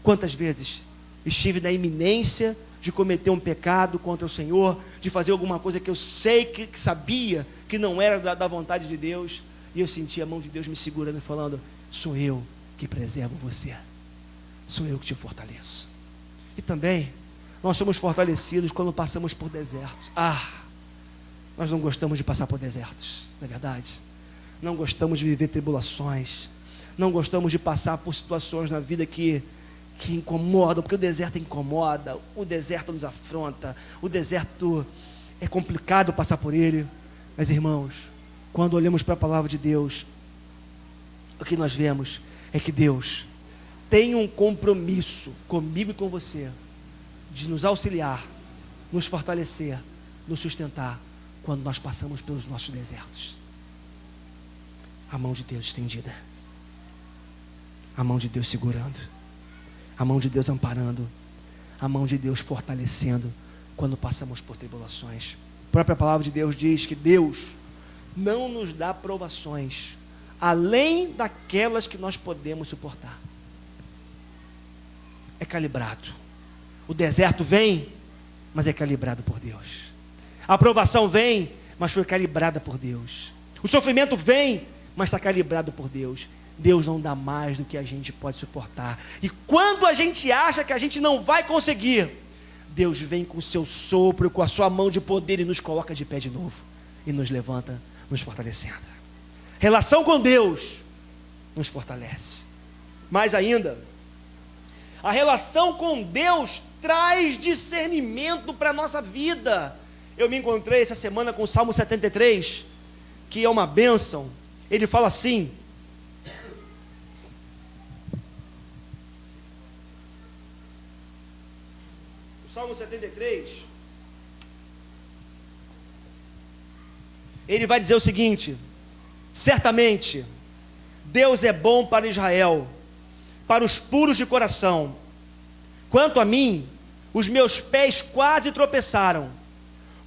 Quantas vezes estive na iminência de cometer um pecado contra o Senhor, de fazer alguma coisa que eu sei, que sabia que não era da vontade de Deus, e eu senti a mão de Deus me segurando e falando: sou eu que preservo você, sou eu que te fortaleço. E também nós somos fortalecidos quando passamos por desertos. Nós não gostamos de passar por desertos, não é verdade? Não gostamos de viver tribulações, não gostamos de passar por situações na vida que incomodam, porque o deserto incomoda, o deserto nos afronta, o deserto é complicado passar por ele. Mas, irmãos, quando olhamos para a palavra de Deus, o que nós vemos é que Deus tem um compromisso comigo e com você, de nos auxiliar, nos fortalecer, nos sustentar, quando nós passamos pelos nossos desertos. A mão de Deus estendida, a mão de Deus segurando, a mão de Deus amparando, a mão de Deus fortalecendo, quando passamos por tribulações. A própria palavra de Deus diz que Deus não nos dá provações além daquelas que nós podemos suportar. É calibrado. O deserto vem, mas é calibrado por Deus. A aprovação vem, mas foi calibrada por Deus. O sofrimento vem, mas está calibrado por Deus. Deus não dá mais do que a gente pode suportar. E quando a gente acha que a gente não vai conseguir, Deus vem com o seu sopro, com a sua mão de poder e nos coloca de pé de novo. E nos levanta, nos fortalecendo. Relação com Deus nos fortalece. Mais ainda, a relação com Deus traz discernimento para a nossa vida. Eu me encontrei essa semana com o Salmo 73, que é uma bênção. Ele fala assim: o Salmo 73, ele vai dizer o seguinte: certamente Deus é bom para Israel, para os puros de coração. Quanto a mim, os meus pés quase tropeçaram,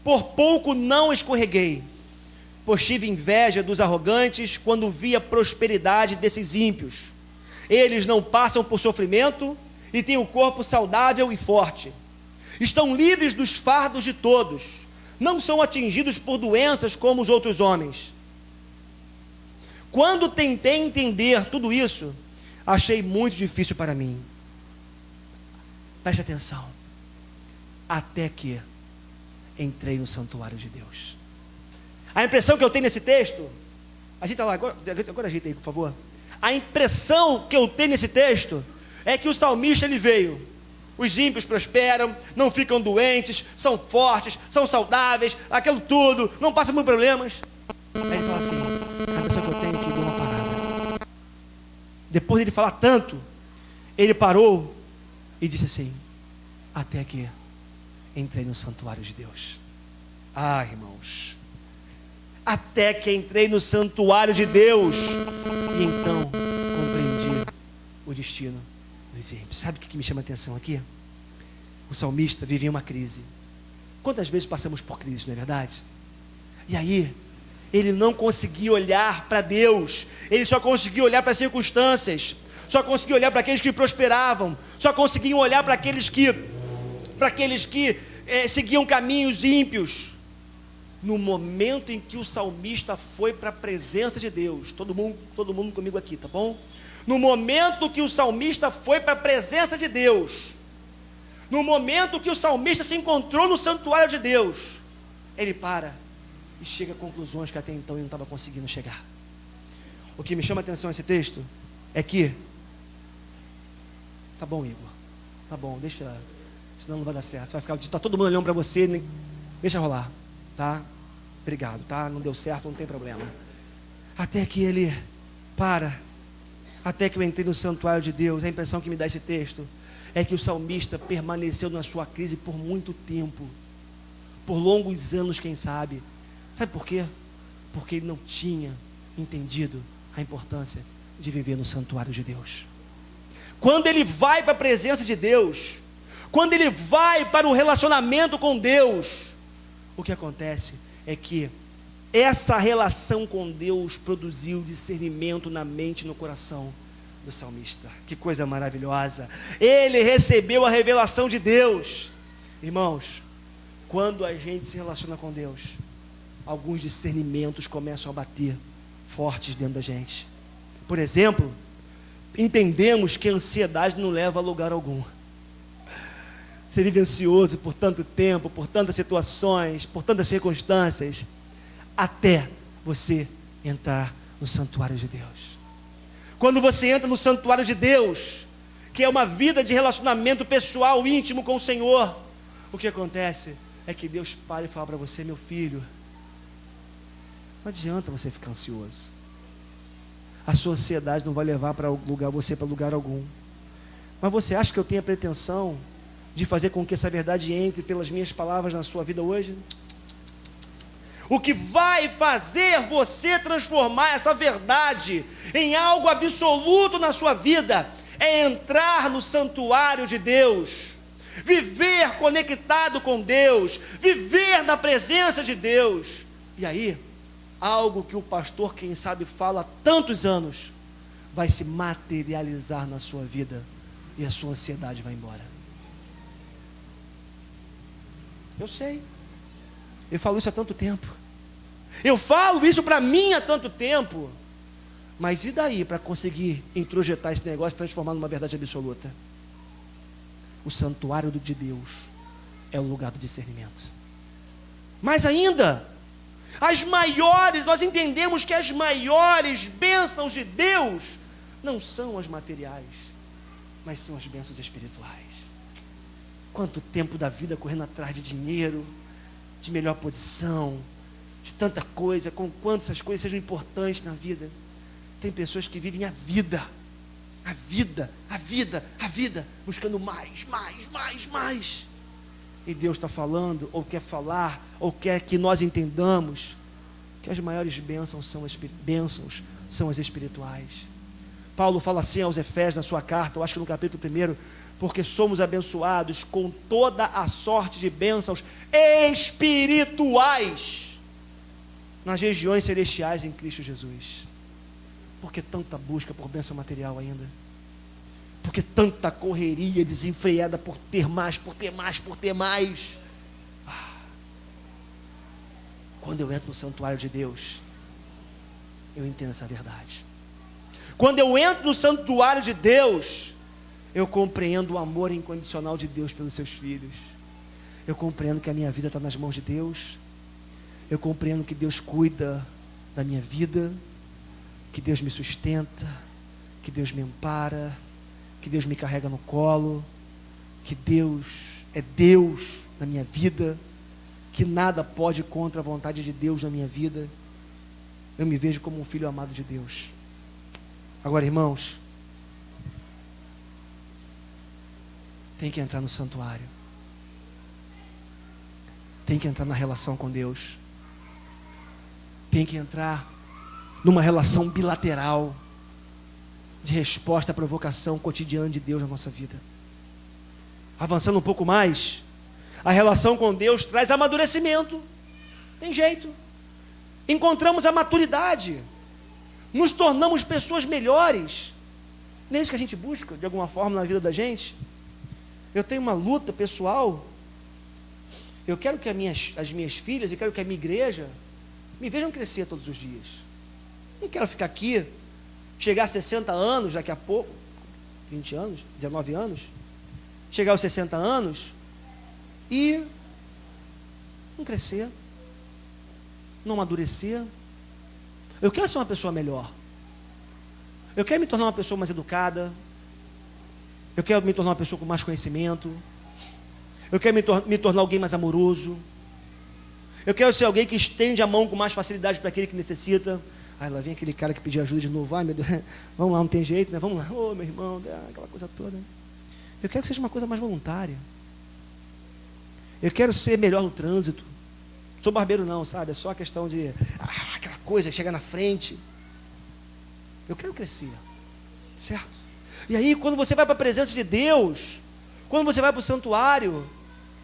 por pouco não escorreguei, pois tive inveja dos arrogantes quando vi a prosperidade desses ímpios. Eles não passam por sofrimento e têm o corpo saudável e forte. Estão livres dos fardos de todos, não são atingidos por doenças como os outros homens. Quando tentei entender tudo isso, achei muito difícil para mim. Preste atenção. Até que entrei no santuário de Deus. A impressão que eu tenho nesse texto, ajeita lá, agora ajeita aí, por favor. A impressão que eu tenho nesse texto é que o salmista, ele veio: os ímpios prosperam, não ficam doentes, são fortes, são saudáveis, aquilo tudo, não passam por problemas. Aí ele fala assim: a impressão que eu tenho é que deu uma parada. Depois de ele falar tanto, ele parou e disse assim: até que entrei no santuário de Deus. Irmãos, até que entrei no santuário de Deus, e então compreendi o destino dos ímpios. Sabe o que me chama a atenção aqui? O salmista vivia uma crise. Quantas vezes passamos por crise, não é verdade? E aí, ele não conseguia olhar para Deus, ele só conseguia olhar para as circunstâncias, só conseguia olhar para aqueles que prosperavam, só conseguiam olhar para aqueles que seguiam caminhos ímpios. No momento em que o salmista foi para a presença de Deus, todo mundo comigo aqui, tá bom? No momento que o salmista foi para a presença de Deus, No momento que o salmista se encontrou no santuário de Deus, ele para e chega a conclusões que até então ele não estava conseguindo chegar. O que me chama a atenção nesse texto é que, tá bom, Igor, tá bom, deixa, senão não vai dar certo, você vai ficar, tá todo mundo olhando para você, deixa rolar, tá? Obrigado, tá? Não deu certo, não tem problema. Até que ele para, até que eu entrei no santuário de Deus. A impressão que me dá esse texto é que o salmista permaneceu na sua crise por muito tempo, por longos anos, quem sabe. Sabe por quê? Porque ele não tinha entendido a importância de viver no santuário de Deus. Quando ele vai para a presença de Deus, quando ele vai para o relacionamento com Deus, o que acontece é que essa relação com Deus produziu discernimento na mente e no coração do salmista. Que coisa maravilhosa! Ele recebeu a revelação de Deus. Irmãos, quando a gente se relaciona com Deus, alguns discernimentos começam a bater fortes dentro da gente. Por exemplo, entendemos que a ansiedade não leva a lugar algum. Você vive ansioso por tanto tempo, por tantas situações, por tantas circunstâncias, até você entrar no santuário de Deus. Quando você entra no santuário de Deus, que é uma vida de relacionamento pessoal, íntimo com o Senhor, o que acontece é que Deus para e fala para você: meu filho, não adianta você ficar ansioso. A sua ansiedade não vai levar você para lugar algum. Mas você acha que eu tenho a pretensão de fazer com que essa verdade entre pelas minhas palavras na sua vida hoje? O que vai fazer você transformar essa verdade em algo absoluto na sua vida é entrar no santuário de Deus, viver conectado com Deus, viver na presença de Deus. E aí, algo que o pastor, quem sabe, fala há tantos anos, vai se materializar na sua vida e a sua ansiedade vai embora. Eu sei, eu falo isso há tanto tempo, eu falo isso para mim há tanto tempo, mas e daí para conseguir introjetar esse negócio e transformar numa verdade absoluta? O santuário de Deus é o lugar do discernimento. Mais ainda, nós entendemos que as maiores bênçãos de Deus não são as materiais, mas são as bênçãos espirituais. Quanto tempo da vida correndo atrás de dinheiro, de melhor posição, de tanta coisa, com quanto essas coisas sejam importantes na vida. Tem pessoas que vivem a vida, buscando mais. E Deus está falando, ou quer falar, ou quer que nós entendamos que as maiores bênçãos são as espirituais. Paulo fala assim aos Efésios na sua carta, eu acho que no capítulo 1, porque somos abençoados com toda a sorte de bênçãos espirituais nas regiões celestiais em Cristo Jesus. Por que tanta busca por bênção material ainda? Por que tanta correria desenfreada por ter mais? Quando eu entro no santuário de Deus, eu entendo essa verdade. Quando eu entro no santuário de Deus, eu compreendo o amor incondicional de Deus pelos seus filhos. Eu compreendo que a minha vida está nas mãos de Deus. Eu compreendo que Deus cuida da minha vida, que Deus me sustenta, que Deus me ampara, que Deus me carrega no colo, que Deus é Deus na minha vida, que nada pode contra a vontade de Deus na minha vida. Eu me vejo como um filho amado de Deus. Agora, irmãos, tem que entrar no santuário, tem que entrar na relação com Deus, tem que entrar numa relação bilateral de resposta à provocação cotidiana de Deus na nossa vida. Avançando um pouco mais, a relação com Deus traz amadurecimento, tem jeito, encontramos a maturidade, nos tornamos pessoas melhores. Não é isso que a gente busca de alguma forma na vida da gente? Eu tenho uma luta pessoal, eu quero que as minhas filhas, e quero que a minha igreja me vejam crescer todos os dias. Não quero ficar aqui, chegar a 60 anos daqui a pouco, 20 anos, 19 anos, chegar aos 60 anos e não crescer, não amadurecer. Eu quero ser uma pessoa melhor. Eu quero me tornar uma pessoa mais educada. Eu quero me tornar uma pessoa com mais conhecimento. Eu quero me tornar alguém mais amoroso. Eu quero ser alguém que estende a mão com mais facilidade para aquele que necessita. Aí lá vem aquele cara que pediu ajuda de novo. Ai, meu Deus, vamos lá, não tem jeito, né? Vamos lá, ô meu irmão, aquela coisa toda. Eu quero que seja uma coisa mais voluntária. Eu quero ser melhor no trânsito. Não sou barbeiro não, sabe? É só a questão de aquela coisa, chega na frente. Eu quero crescer, certo? E aí, quando você vai para a presença de Deus, quando você vai para o santuário,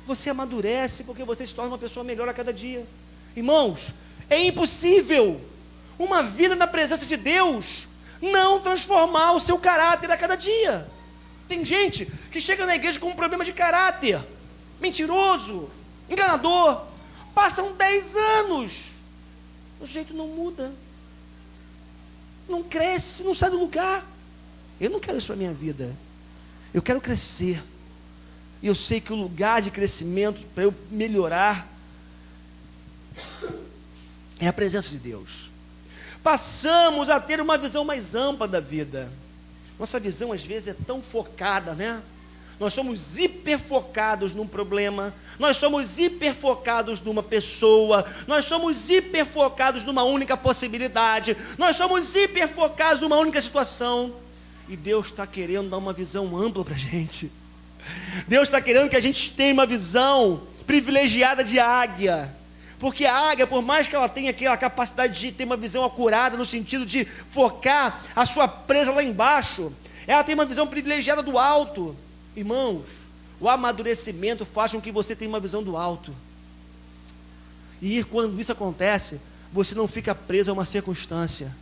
você amadurece, porque você se torna uma pessoa melhor a cada dia. Irmãos, é impossível uma vida na presença de Deus não transformar o seu caráter a cada dia. Tem gente que chega na igreja com um problema de caráter, mentiroso, enganador, passam 10 anos, o jeito não muda, não cresce, não sai do lugar. Eu não quero isso para a minha vida. Eu quero crescer. E eu sei que o lugar de crescimento para eu melhorar é a presença de Deus. Passamos a ter uma visão mais ampla da vida. Nossa visão às vezes é tão focada, né? Nós somos hiperfocados num problema, nós somos hiperfocados numa pessoa, nós somos hiperfocados numa única possibilidade, nós somos hiperfocados numa única situação. E Deus está querendo dar uma visão ampla para a gente. Deus está querendo que a gente tenha uma visão privilegiada de águia. Porque a águia, por mais que ela tenha aquela capacidade de ter uma visão acurada, no sentido de focar a sua presa lá embaixo, ela tem uma visão privilegiada do alto. Irmãos, o amadurecimento faz com que você tenha uma visão do alto. E quando isso acontece, você não fica preso a uma circunstância.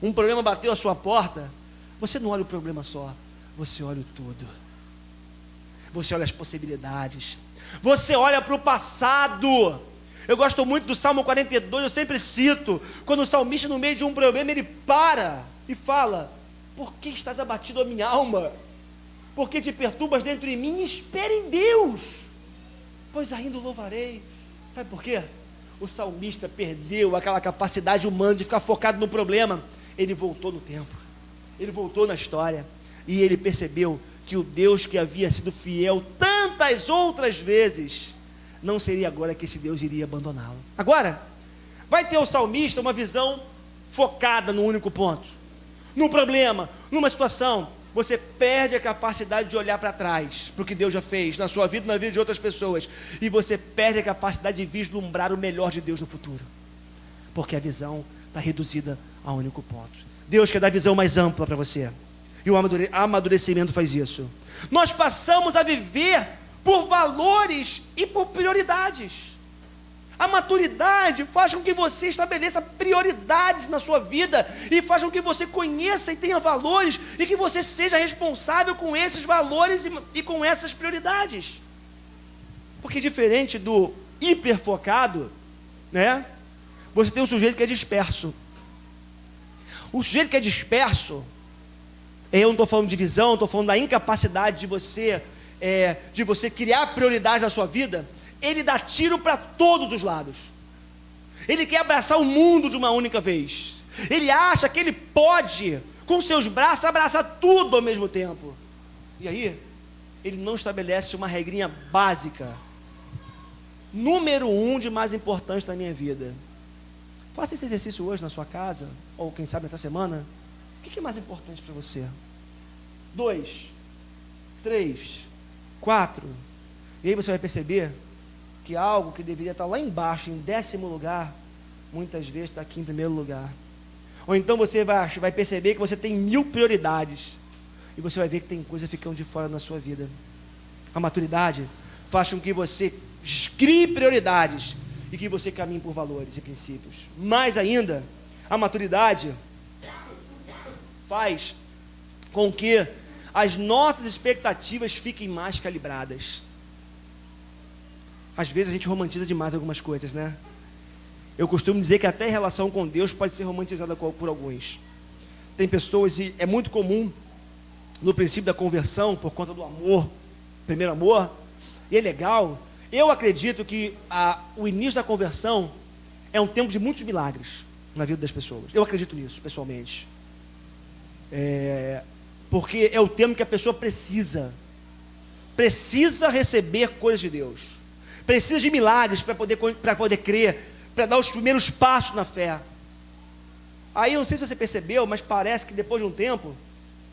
Um problema bateu a sua porta, você não olha o problema só, você olha o todo. Você olha as possibilidades. Você olha para o passado. Eu gosto muito do Salmo 42, eu sempre cito, quando o salmista no meio de um problema, ele para e fala: por que estás abatido a minha alma? Por que te perturbas dentro de mim? Espere em Deus, pois ainda o louvarei. Sabe por quê? O salmista perdeu aquela capacidade humana de ficar focado no problema. Ele voltou no tempo, ele voltou na história, e ele percebeu que o Deus que havia sido fiel tantas outras vezes, não seria agora que esse Deus iria abandoná-lo. Agora, vai ter o salmista uma visão focada no único ponto, num problema, numa situação. Você perde a capacidade de olhar para trás, para o que Deus já fez na sua vida e na vida de outras pessoas, e você perde a capacidade de vislumbrar o melhor de Deus no futuro, porque a visão está reduzida a um único ponto. Deus quer dar visão mais ampla para você, e o amadurecimento faz isso. Nós passamos a viver por valores e por prioridades. A maturidade faz com que você estabeleça prioridades na sua vida, e faz com que você conheça e tenha valores, e que você seja responsável com esses valores e com essas prioridades. Porque diferente do hiperfocado, né, você tem um sujeito que é disperso. O sujeito que é disperso, eu não estou falando de visão, estou falando da incapacidade de você criar prioridades na sua vida. Ele dá tiro para todos os lados. Ele quer abraçar o mundo de uma única vez. Ele acha que ele pode, com seus braços, abraçar tudo ao mesmo tempo. E aí, ele não estabelece uma regrinha básica. Número 1 de mais importante na minha vida. Faça esse exercício hoje na sua casa, ou quem sabe nessa semana. O que é mais importante para você? 2, 3, 4. E aí você vai perceber que algo que deveria estar lá embaixo, em 10º lugar, muitas vezes está aqui em primeiro lugar. Ou então você vai perceber que você tem 1000 prioridades, e você vai ver que tem coisa ficando de fora na sua vida. A maturidade faz com que você crie prioridades, e que você caminhe por valores e princípios. Mais ainda, a maturidade faz com que as nossas expectativas fiquem mais calibradas. Às vezes a gente romantiza demais algumas coisas, né? Eu costumo dizer que até a relação com Deus pode ser romantizada por alguns. Tem pessoas, e é muito comum no princípio da conversão, por conta do amor, primeiro amor, e é legal. Eu acredito que o início da conversão é um tempo de muitos milagres na vida das pessoas. Eu acredito nisso, pessoalmente. Porque é o tempo que a pessoa precisa receber coisas de Deus, precisa de milagres para poder crer, para dar os primeiros passos na fé. Aí eu não sei se você percebeu, mas parece que depois de um tempo,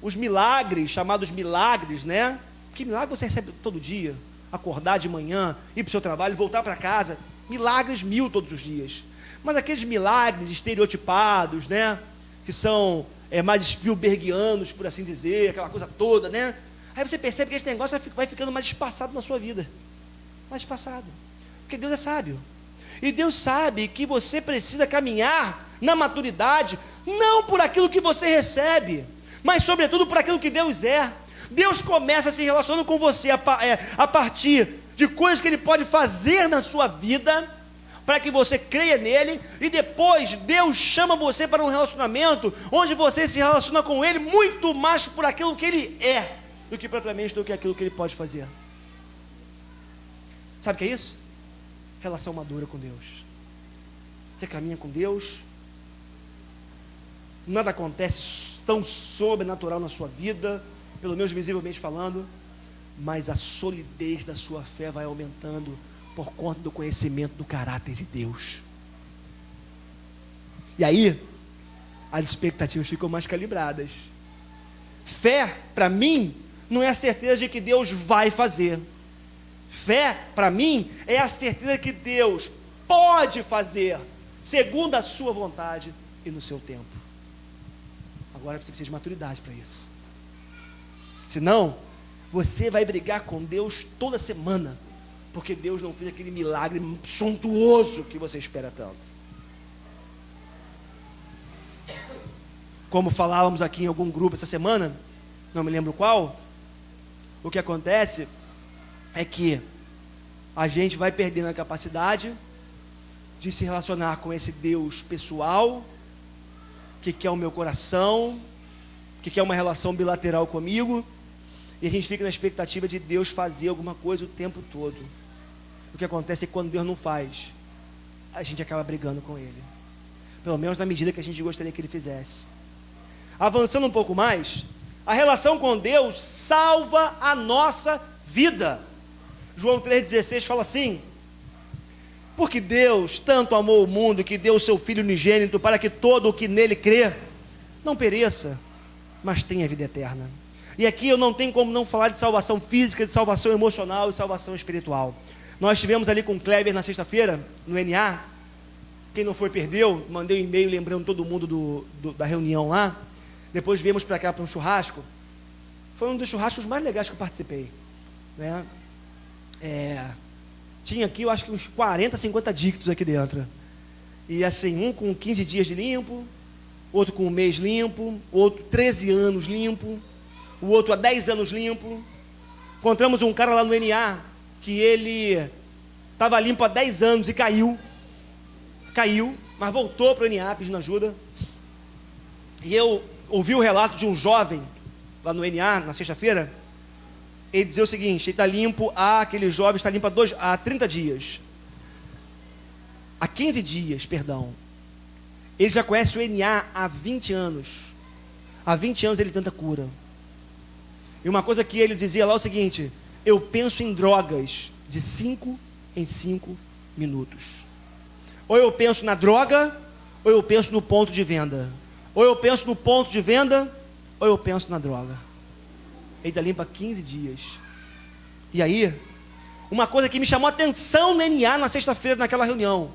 os milagres, chamados milagres, né? Que milagre você recebe todo dia? Acordar de manhã, ir para o seu trabalho, voltar para casa, milagres 1000 todos os dias. Mas aqueles milagres estereotipados, né? Que são mais Spielbergianos, por assim dizer, aquela coisa toda, né? Aí você percebe que esse negócio vai ficando mais espaçado na sua vida. Mais espaçado. Porque Deus é sábio. E Deus sabe que você precisa caminhar na maturidade, não por aquilo que você recebe, mas sobretudo por aquilo que Deus é. Deus começa se relacionando com você a partir de coisas que Ele pode fazer na sua vida, para que você creia nele, e depois Deus chama você para um relacionamento, onde você se relaciona com Ele muito mais por aquilo que Ele é, do que propriamente do que aquilo que Ele pode fazer. Sabe o que é isso? Relação madura com Deus. Você caminha com Deus, nada acontece tão sobrenatural na sua vida, pelo menos visivelmente falando, mas a solidez da sua fé vai aumentando por conta do conhecimento do caráter de Deus. E aí, as expectativas ficam mais calibradas. Fé, para mim, não é a certeza de que Deus vai fazer. Fé, para mim, é a certeza que Deus pode fazer, segundo a sua vontade e no seu tempo. Agora você precisa de maturidade para isso. Senão, você vai brigar com Deus toda semana, porque Deus não fez aquele milagre suntuoso que você espera tanto. Como falávamos aqui em algum grupo essa semana, não me lembro qual, o que acontece é que a gente vai perdendo a capacidade de se relacionar com esse Deus pessoal, que quer o meu coração, que quer uma relação bilateral comigo, e a gente fica na expectativa de Deus fazer alguma coisa o tempo todo. O que acontece é que quando Deus não faz, a gente acaba brigando com Ele, pelo menos na medida que a gente gostaria que Ele fizesse. Avançando um pouco mais, a relação com Deus salva a nossa vida. João 3,16 fala assim: porque Deus tanto amou o mundo, que deu o seu Filho unigênito, para que todo o que nele crê, não pereça, mas tenha vida eterna. E aqui eu não tenho como não falar de salvação física, de salvação emocional e salvação espiritual. Nós estivemos ali com o Kleber na sexta-feira, no NA. Quem não foi, perdeu. Mandei um e-mail lembrando todo mundo da reunião lá. Depois viemos para cá para um churrasco. Foi um dos churrascos mais legais que eu participei, né? Tinha aqui, eu acho que uns 40, 50 dígitos aqui dentro. E assim, um com 15 dias de limpo, outro com um mês limpo, outro 13 anos limpo, o outro há 10 anos limpo. Encontramos um cara lá no NA, que ele estava limpo há 10 anos e caiu, mas voltou para o NA pedindo ajuda. E eu ouvi o relato de um jovem, lá no NA, na sexta-feira. Ele dizia o seguinte: ele está limpo, aquele jovem está limpo há 30 dias. Há 15 dias, perdão. Ele já conhece o NA há 20 anos. Há 20 anos ele tenta cura. E uma coisa que ele dizia lá é o seguinte: eu penso em drogas de 5 em 5 minutos. Ou eu penso na droga, ou eu penso no ponto de venda. Ou eu penso no ponto de venda, ou eu penso na droga. Ele está limpo há 15 dias. E aí, uma coisa que me chamou a atenção no NA na sexta-feira, naquela reunião.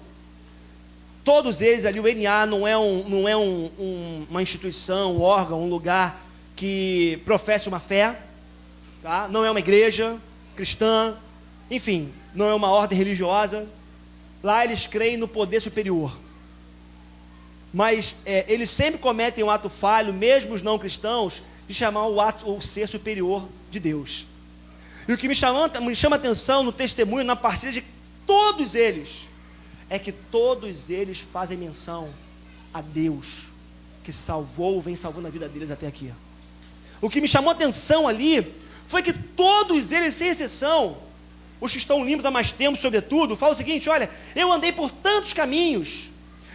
Todos eles ali, o NA não é uma instituição, um órgão, um lugar que professe uma fé, tá? Não é uma igreja cristã, enfim, não é uma ordem religiosa. Lá eles creem no poder superior. Mas eles sempre cometem um ato falho, mesmo os não cristãos, de chamar o ser superior de Deus. E o que me chama a atenção no testemunho, na partilha de todos eles, é que todos eles fazem menção a Deus, que vem salvando a vida deles até aqui. O que me chamou a atenção ali foi que todos eles, sem exceção, os que estão limpos há mais tempo, sobretudo, falam o seguinte: olha, eu andei por tantos caminhos,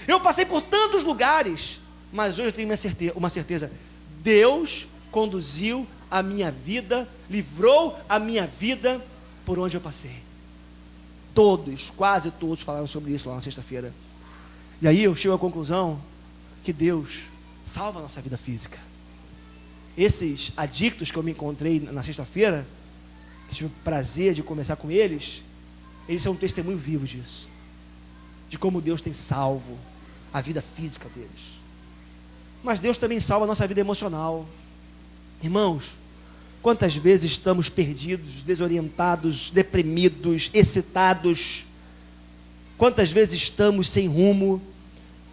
eu passei por tantos lugares, mas hoje eu tenho uma certeza: Deus conduziu a minha vida, livrou a minha vida por onde eu passei. Todos, quase todos falaram sobre isso lá na sexta-feira. E aí eu chego à conclusão que Deus salva a nossa vida física. Esses adictos que eu me encontrei na sexta-feira, que tive o prazer de conversar com eles são um testemunho vivo disso, de como Deus tem salvo a vida física deles. Mas Deus também salva a nossa vida emocional. Irmãos, quantas vezes estamos perdidos, desorientados, deprimidos, excitados? Quantas vezes estamos sem rumo?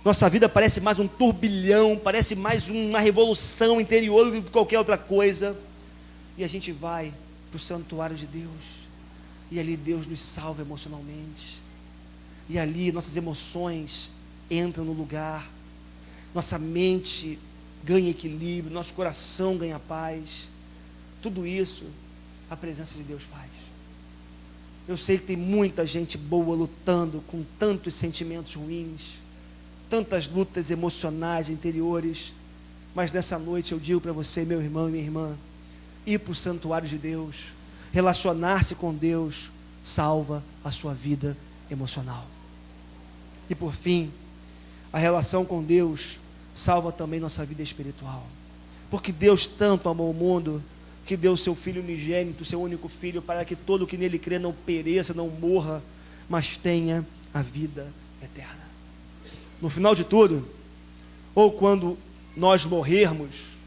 Nossa vida parece mais um turbilhão, parece mais uma revolução interior do que qualquer outra coisa. E a gente vai para o santuário de Deus, e ali Deus nos salva emocionalmente, e ali nossas emoções entram no lugar, nossa mente ganha equilíbrio, nosso coração ganha paz. Tudo isso a presença de Deus faz. Eu sei que tem muita gente boa lutando com tantos sentimentos ruins, tantas lutas emocionais interiores, mas nessa noite eu digo para você, meu irmão e minha irmã, ir para o santuário de Deus, relacionar-se com Deus, salva a sua vida emocional. E por fim, a relação com Deus salva também nossa vida espiritual, porque Deus tanto amou o mundo, que deu o seu Filho unigênito, seu único Filho, para que todo o que nele crê não pereça, não morra, mas tenha a vida eterna. No final de tudo, ou quando nós morrermos,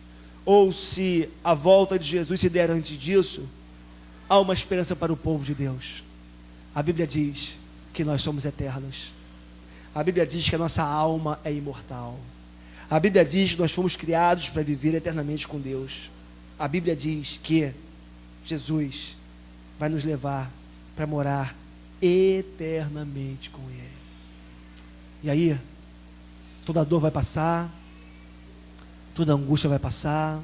ou se a volta de Jesus se der antes disso, há uma esperança para o povo de Deus. A Bíblia diz que nós somos eternos. A Bíblia diz que a nossa alma é imortal. A Bíblia diz que nós fomos criados para viver eternamente com Deus. A Bíblia diz que Jesus vai nos levar para morar eternamente com Ele. E aí, toda dor vai passar, toda angústia vai passar,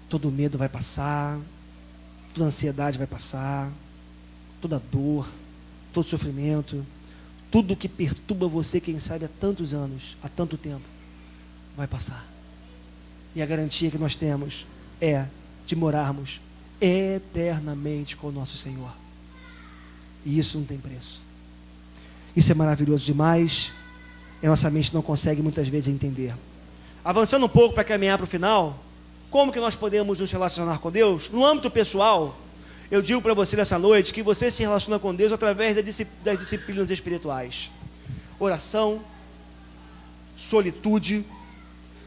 todo medo vai passar, toda ansiedade vai passar, toda dor, todo sofrimento, tudo que perturba você, quem sabe há tantos anos, há tanto tempo, vai passar. E a garantia que nós temos é de morarmos eternamente com o nosso Senhor. E isso não tem preço. Isso é maravilhoso demais, e a nossa mente não consegue muitas vezes entender. Avançando um pouco para caminhar para o final, como que nós podemos nos relacionar com Deus? No âmbito pessoal, eu digo para você nessa noite que você se relaciona com Deus através das disciplinas espirituais. Oração, solitude.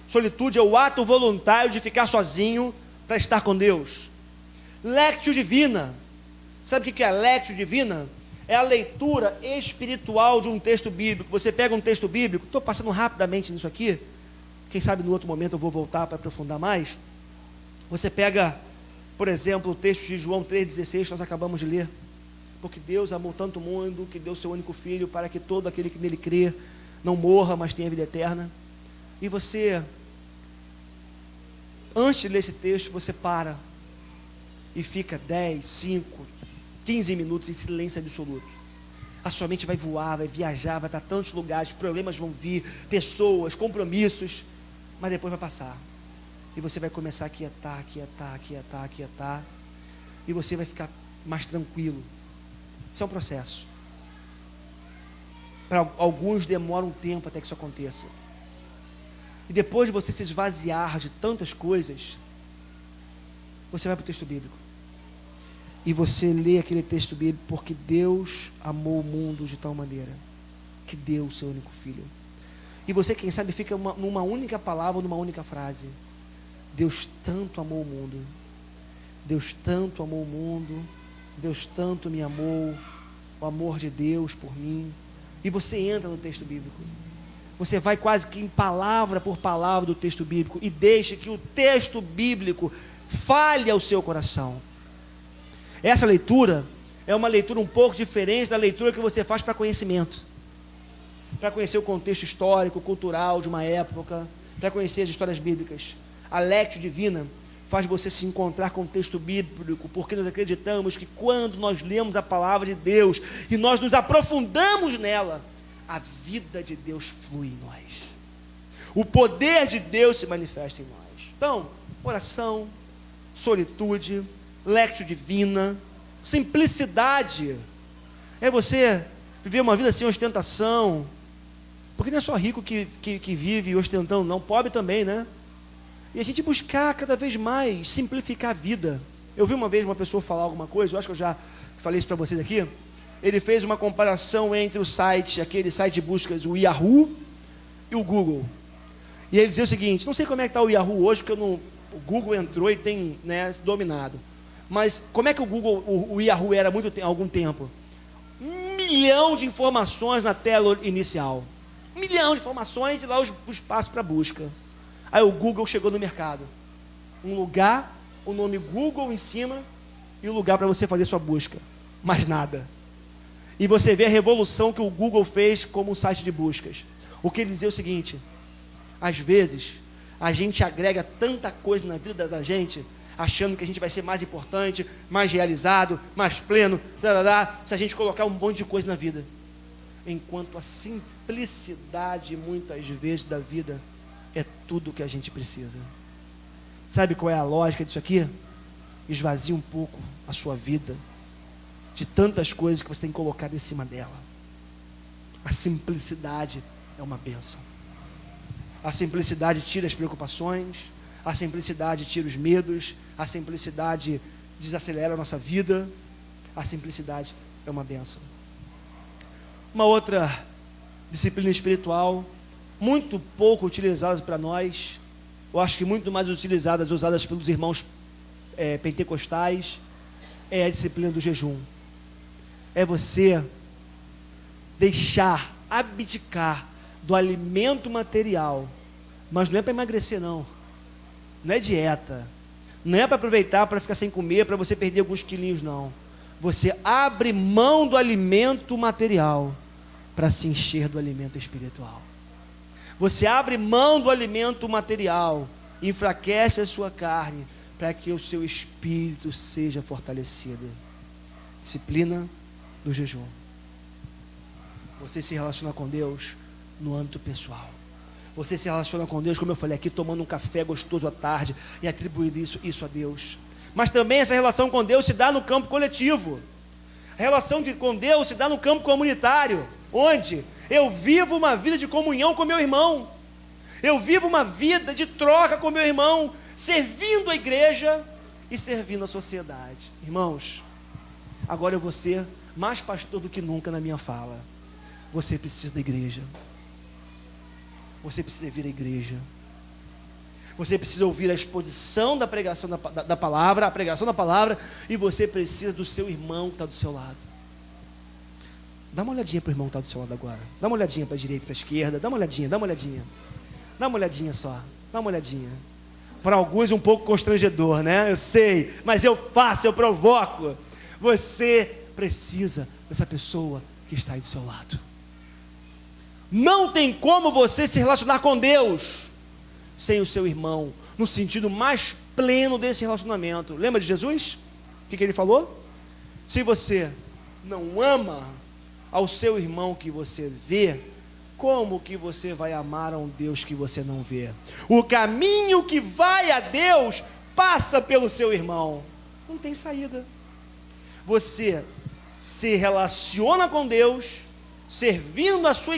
Solitude é o ato voluntário de ficar sozinho para estar com Deus. Lectio divina. Sabe o que é a lectio divina? É a leitura espiritual de um texto bíblico. Você pega um texto bíblico, estou passando rapidamente nisso aqui, quem sabe no outro momento eu vou voltar para aprofundar mais. Você pega, por exemplo, o texto de João 3,16, que nós acabamos de ler. Porque Deus amou tanto o mundo, que deu seu único Filho, para que todo aquele que nele crê, não morra, mas tenha vida eterna. E você, antes de ler esse texto, você para, e fica 10, 5, 15 minutos em silêncio absoluto. A sua mente vai voar, vai viajar, vai para tantos lugares, problemas vão vir, pessoas, compromissos, mas depois vai passar, e você vai começar a quietar, e você vai ficar mais tranquilo. Isso é um processo. Para alguns demora um tempo até que isso aconteça, e depois de você se esvaziar de tantas coisas, você vai para o texto bíblico, e você lê aquele texto bíblico, porque Deus amou o mundo de tal maneira, que deu o seu único Filho. E você, quem sabe, fica numa única palavra, numa única frase: Deus tanto amou o mundo, Deus tanto amou o mundo, Deus tanto me amou, o amor de Deus por mim. E você entra no texto bíblico, você vai quase que em palavra por palavra do texto bíblico, e deixa que o texto bíblico fale ao seu coração. Essa leitura é uma leitura um pouco diferente da leitura que você faz para conhecimento, para conhecer o contexto histórico, cultural de uma época, para conhecer as histórias bíblicas. A lectio divina faz você se encontrar com o texto bíblico, porque nós acreditamos que quando nós lemos a palavra de Deus e nós nos aprofundamos nela, a vida de Deus flui em nós. O poder de Deus se manifesta em nós. Então, oração, solitude, lectio divina, simplicidade. É você viver uma vida sem ostentação. Porque não é só rico que vive ostentando, não. Pobre também, né? E a gente buscar cada vez mais simplificar a vida. Eu vi uma vez uma pessoa falar alguma coisa, eu acho que eu já falei isso para vocês aqui. Ele fez uma comparação entre o site, aquele site de buscas, o Yahoo e o Google. E ele dizia o seguinte: não sei como é que está o Yahoo hoje, porque o Google entrou e tem, né, dominado. Mas como é que o Yahoo era há algum tempo? 1 milhão de informações na tela inicial. 1 milhão de informações e lá o espaço para busca. Aí o Google chegou no mercado. Um lugar, o nome Google em cima e o lugar para você fazer sua busca. Mais nada. E você vê a revolução que o Google fez como um site de buscas. O que ele dizia é o seguinte: às vezes, a gente agrega tanta coisa na vida da gente, achando que a gente vai ser mais importante, mais realizado, mais pleno, se a gente colocar um monte de coisa na vida. Enquanto a simplicidade, muitas vezes, da vida é tudo o que a gente precisa. Sabe qual é a lógica disso aqui? Esvazie um pouco a sua vida de tantas coisas que você tem colocado em cima dela. A simplicidade é uma bênção. A simplicidade tira as preocupações, a simplicidade tira os medos, a simplicidade desacelera a nossa vida, a simplicidade é uma bênção. Uma outra disciplina espiritual, muito pouco utilizada para nós, eu acho que muito mais usadas pelos irmãos pentecostais, é a disciplina do jejum. É você deixar, abdicar do alimento material, mas não é para emagrecer não é dieta, não é para aproveitar para ficar sem comer, para você perder alguns quilinhos não. Você abre mão do alimento material para se encher do alimento espiritual. Você abre mão do alimento material, enfraquece a sua carne para que o seu espírito seja fortalecido. Disciplina do jejum. Você se relaciona com Deus no âmbito pessoal. Você se relaciona com Deus, como eu falei aqui, tomando um café gostoso à tarde e atribuindo isso a Deus. Mas também essa relação com Deus se dá no campo coletivo. A relação com Deus se dá no campo comunitário, onde eu vivo uma vida de comunhão com meu irmão. Eu vivo uma vida de troca com meu irmão, servindo a igreja e servindo a sociedade. Irmãos, agora eu vou ser mais pastor do que nunca na minha fala. Você precisa da igreja. Você precisa vir à igreja. Você precisa ouvir a exposição da pregação da palavra, a pregação da palavra, e você precisa do seu irmão que está do seu lado. Dá uma olhadinha para o irmão que está do seu lado agora. Dá uma olhadinha para a direita e para a esquerda. Dá uma olhadinha. Dá uma olhadinha só. Dá uma olhadinha. Para alguns um pouco constrangedor, né? Eu sei, mas eu faço, eu provoco. Você precisa dessa pessoa que está aí do seu lado. Não tem como você se relacionar com Deus sem o seu irmão, no sentido mais pleno desse relacionamento. Lembra de Jesus? O que ele falou? Se você não ama ao seu irmão que você vê, como que você vai amar a um Deus que você não vê? O caminho que vai a Deus passa pelo seu irmão. Não tem saída. Você se relaciona com Deus servindo a sua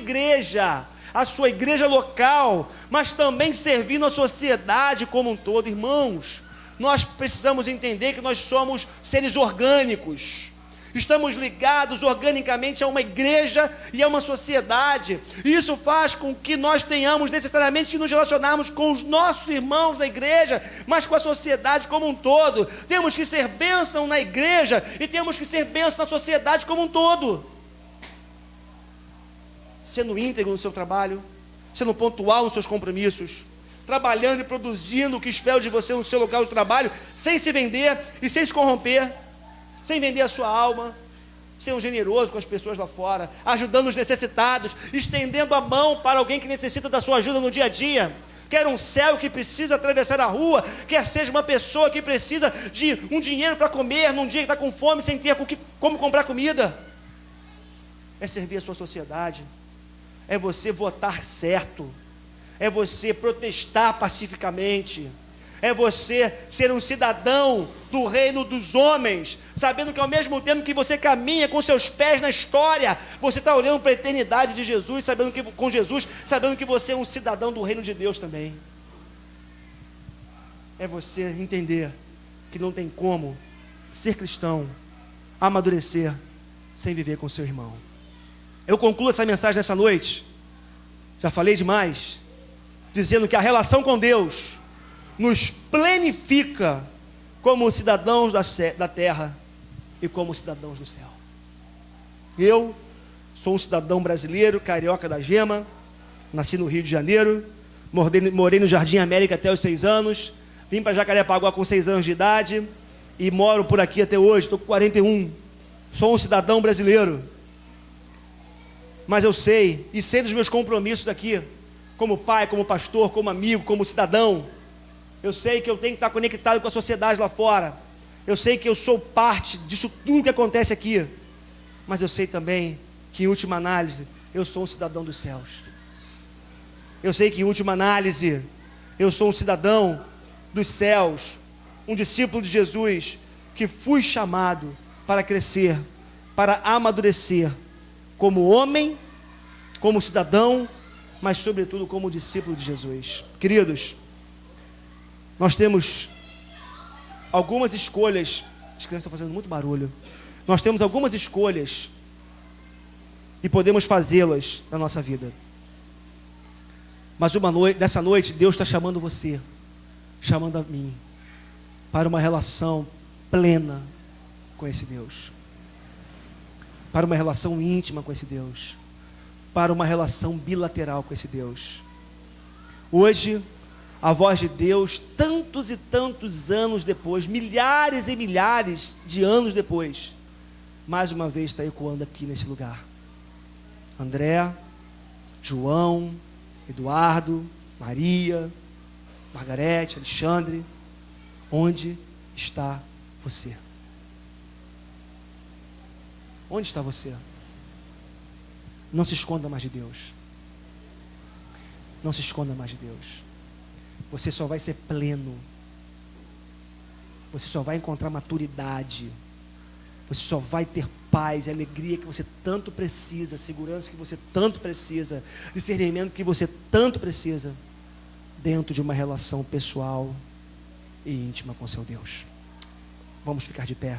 igreja local, mas também servindo a sociedade como um todo. Irmãos, nós precisamos entender que nós somos seres orgânicos, estamos ligados organicamente a uma igreja e a uma sociedade. Isso faz com que nós tenhamos necessariamente que nos relacionarmos com os nossos irmãos na igreja, mas com a sociedade como um todo. Temos que ser bênção na igreja e temos que ser bênção na sociedade como um todo. Sendo íntegro no seu trabalho, sendo pontual nos seus compromissos, trabalhando e produzindo o que espero de você no seu local de trabalho, sem se vender e sem se corromper, sem vender a sua alma, sendo generoso com as pessoas lá fora, ajudando os necessitados, estendendo a mão para alguém que necessita da sua ajuda no dia a dia, quer um cego que precisa atravessar a rua, quer seja uma pessoa que precisa de um dinheiro para comer, num dia que está com fome, sem ter como comprar comida. É servir a sua sociedade, é você votar certo, é você protestar pacificamente, é você ser um cidadão do reino dos homens, sabendo que ao mesmo tempo que você caminha com seus pés na história, você está olhando para a eternidade de Jesus, com Jesus, sabendo que você é um cidadão do reino de Deus também. É você entender que não tem como ser cristão, amadurecer, sem viver com seu irmão. Eu concluo essa mensagem nessa noite, já falei demais, dizendo que a relação com Deus nos plenifica como cidadãos da terra e como cidadãos do céu. Eu sou um cidadão brasileiro, carioca da gema, nasci no Rio de Janeiro, morei no Jardim América até os 6 anos, vim para Jacarepaguá com 6 anos de idade e moro por aqui até hoje, estou com 41, sou um cidadão brasileiro, mas eu sei, e sei dos meus compromissos aqui, como pai, como pastor, como amigo, como cidadão. Eu sei que eu tenho que estar conectado com a sociedade lá fora. Eu sei que eu sou parte disso tudo que acontece aqui. Mas eu sei também que, em última análise, eu sou um cidadão dos céus. Eu sei que, em última análise, eu sou um cidadão dos céus, um discípulo de Jesus, que fui chamado para crescer, para amadurecer, como homem, como cidadão, mas sobretudo como discípulo de Jesus. Queridos, nós temos algumas escolhas. As crianças estão fazendo muito barulho. Nós temos algumas escolhas e podemos fazê-las na nossa vida. Mas nessa noite, Deus está chamando você, chamando a mim, para uma relação plena com esse Deus, para uma relação íntima com esse Deus, para uma relação bilateral com esse Deus. Hoje, a voz de Deus, tantos e tantos anos depois, milhares e milhares de anos depois, mais uma vez está ecoando aqui nesse lugar. André, João, Eduardo, Maria, Margarete, Alexandre, onde está você? Onde está você? Não se esconda mais de Deus. Não se esconda mais de Deus. Você só vai ser pleno. Você só vai encontrar maturidade. Você só vai ter paz e alegria que você tanto precisa, segurança que você tanto precisa, discernimento que você tanto precisa, dentro de uma relação pessoal e íntima com seu Deus. Vamos ficar de pé.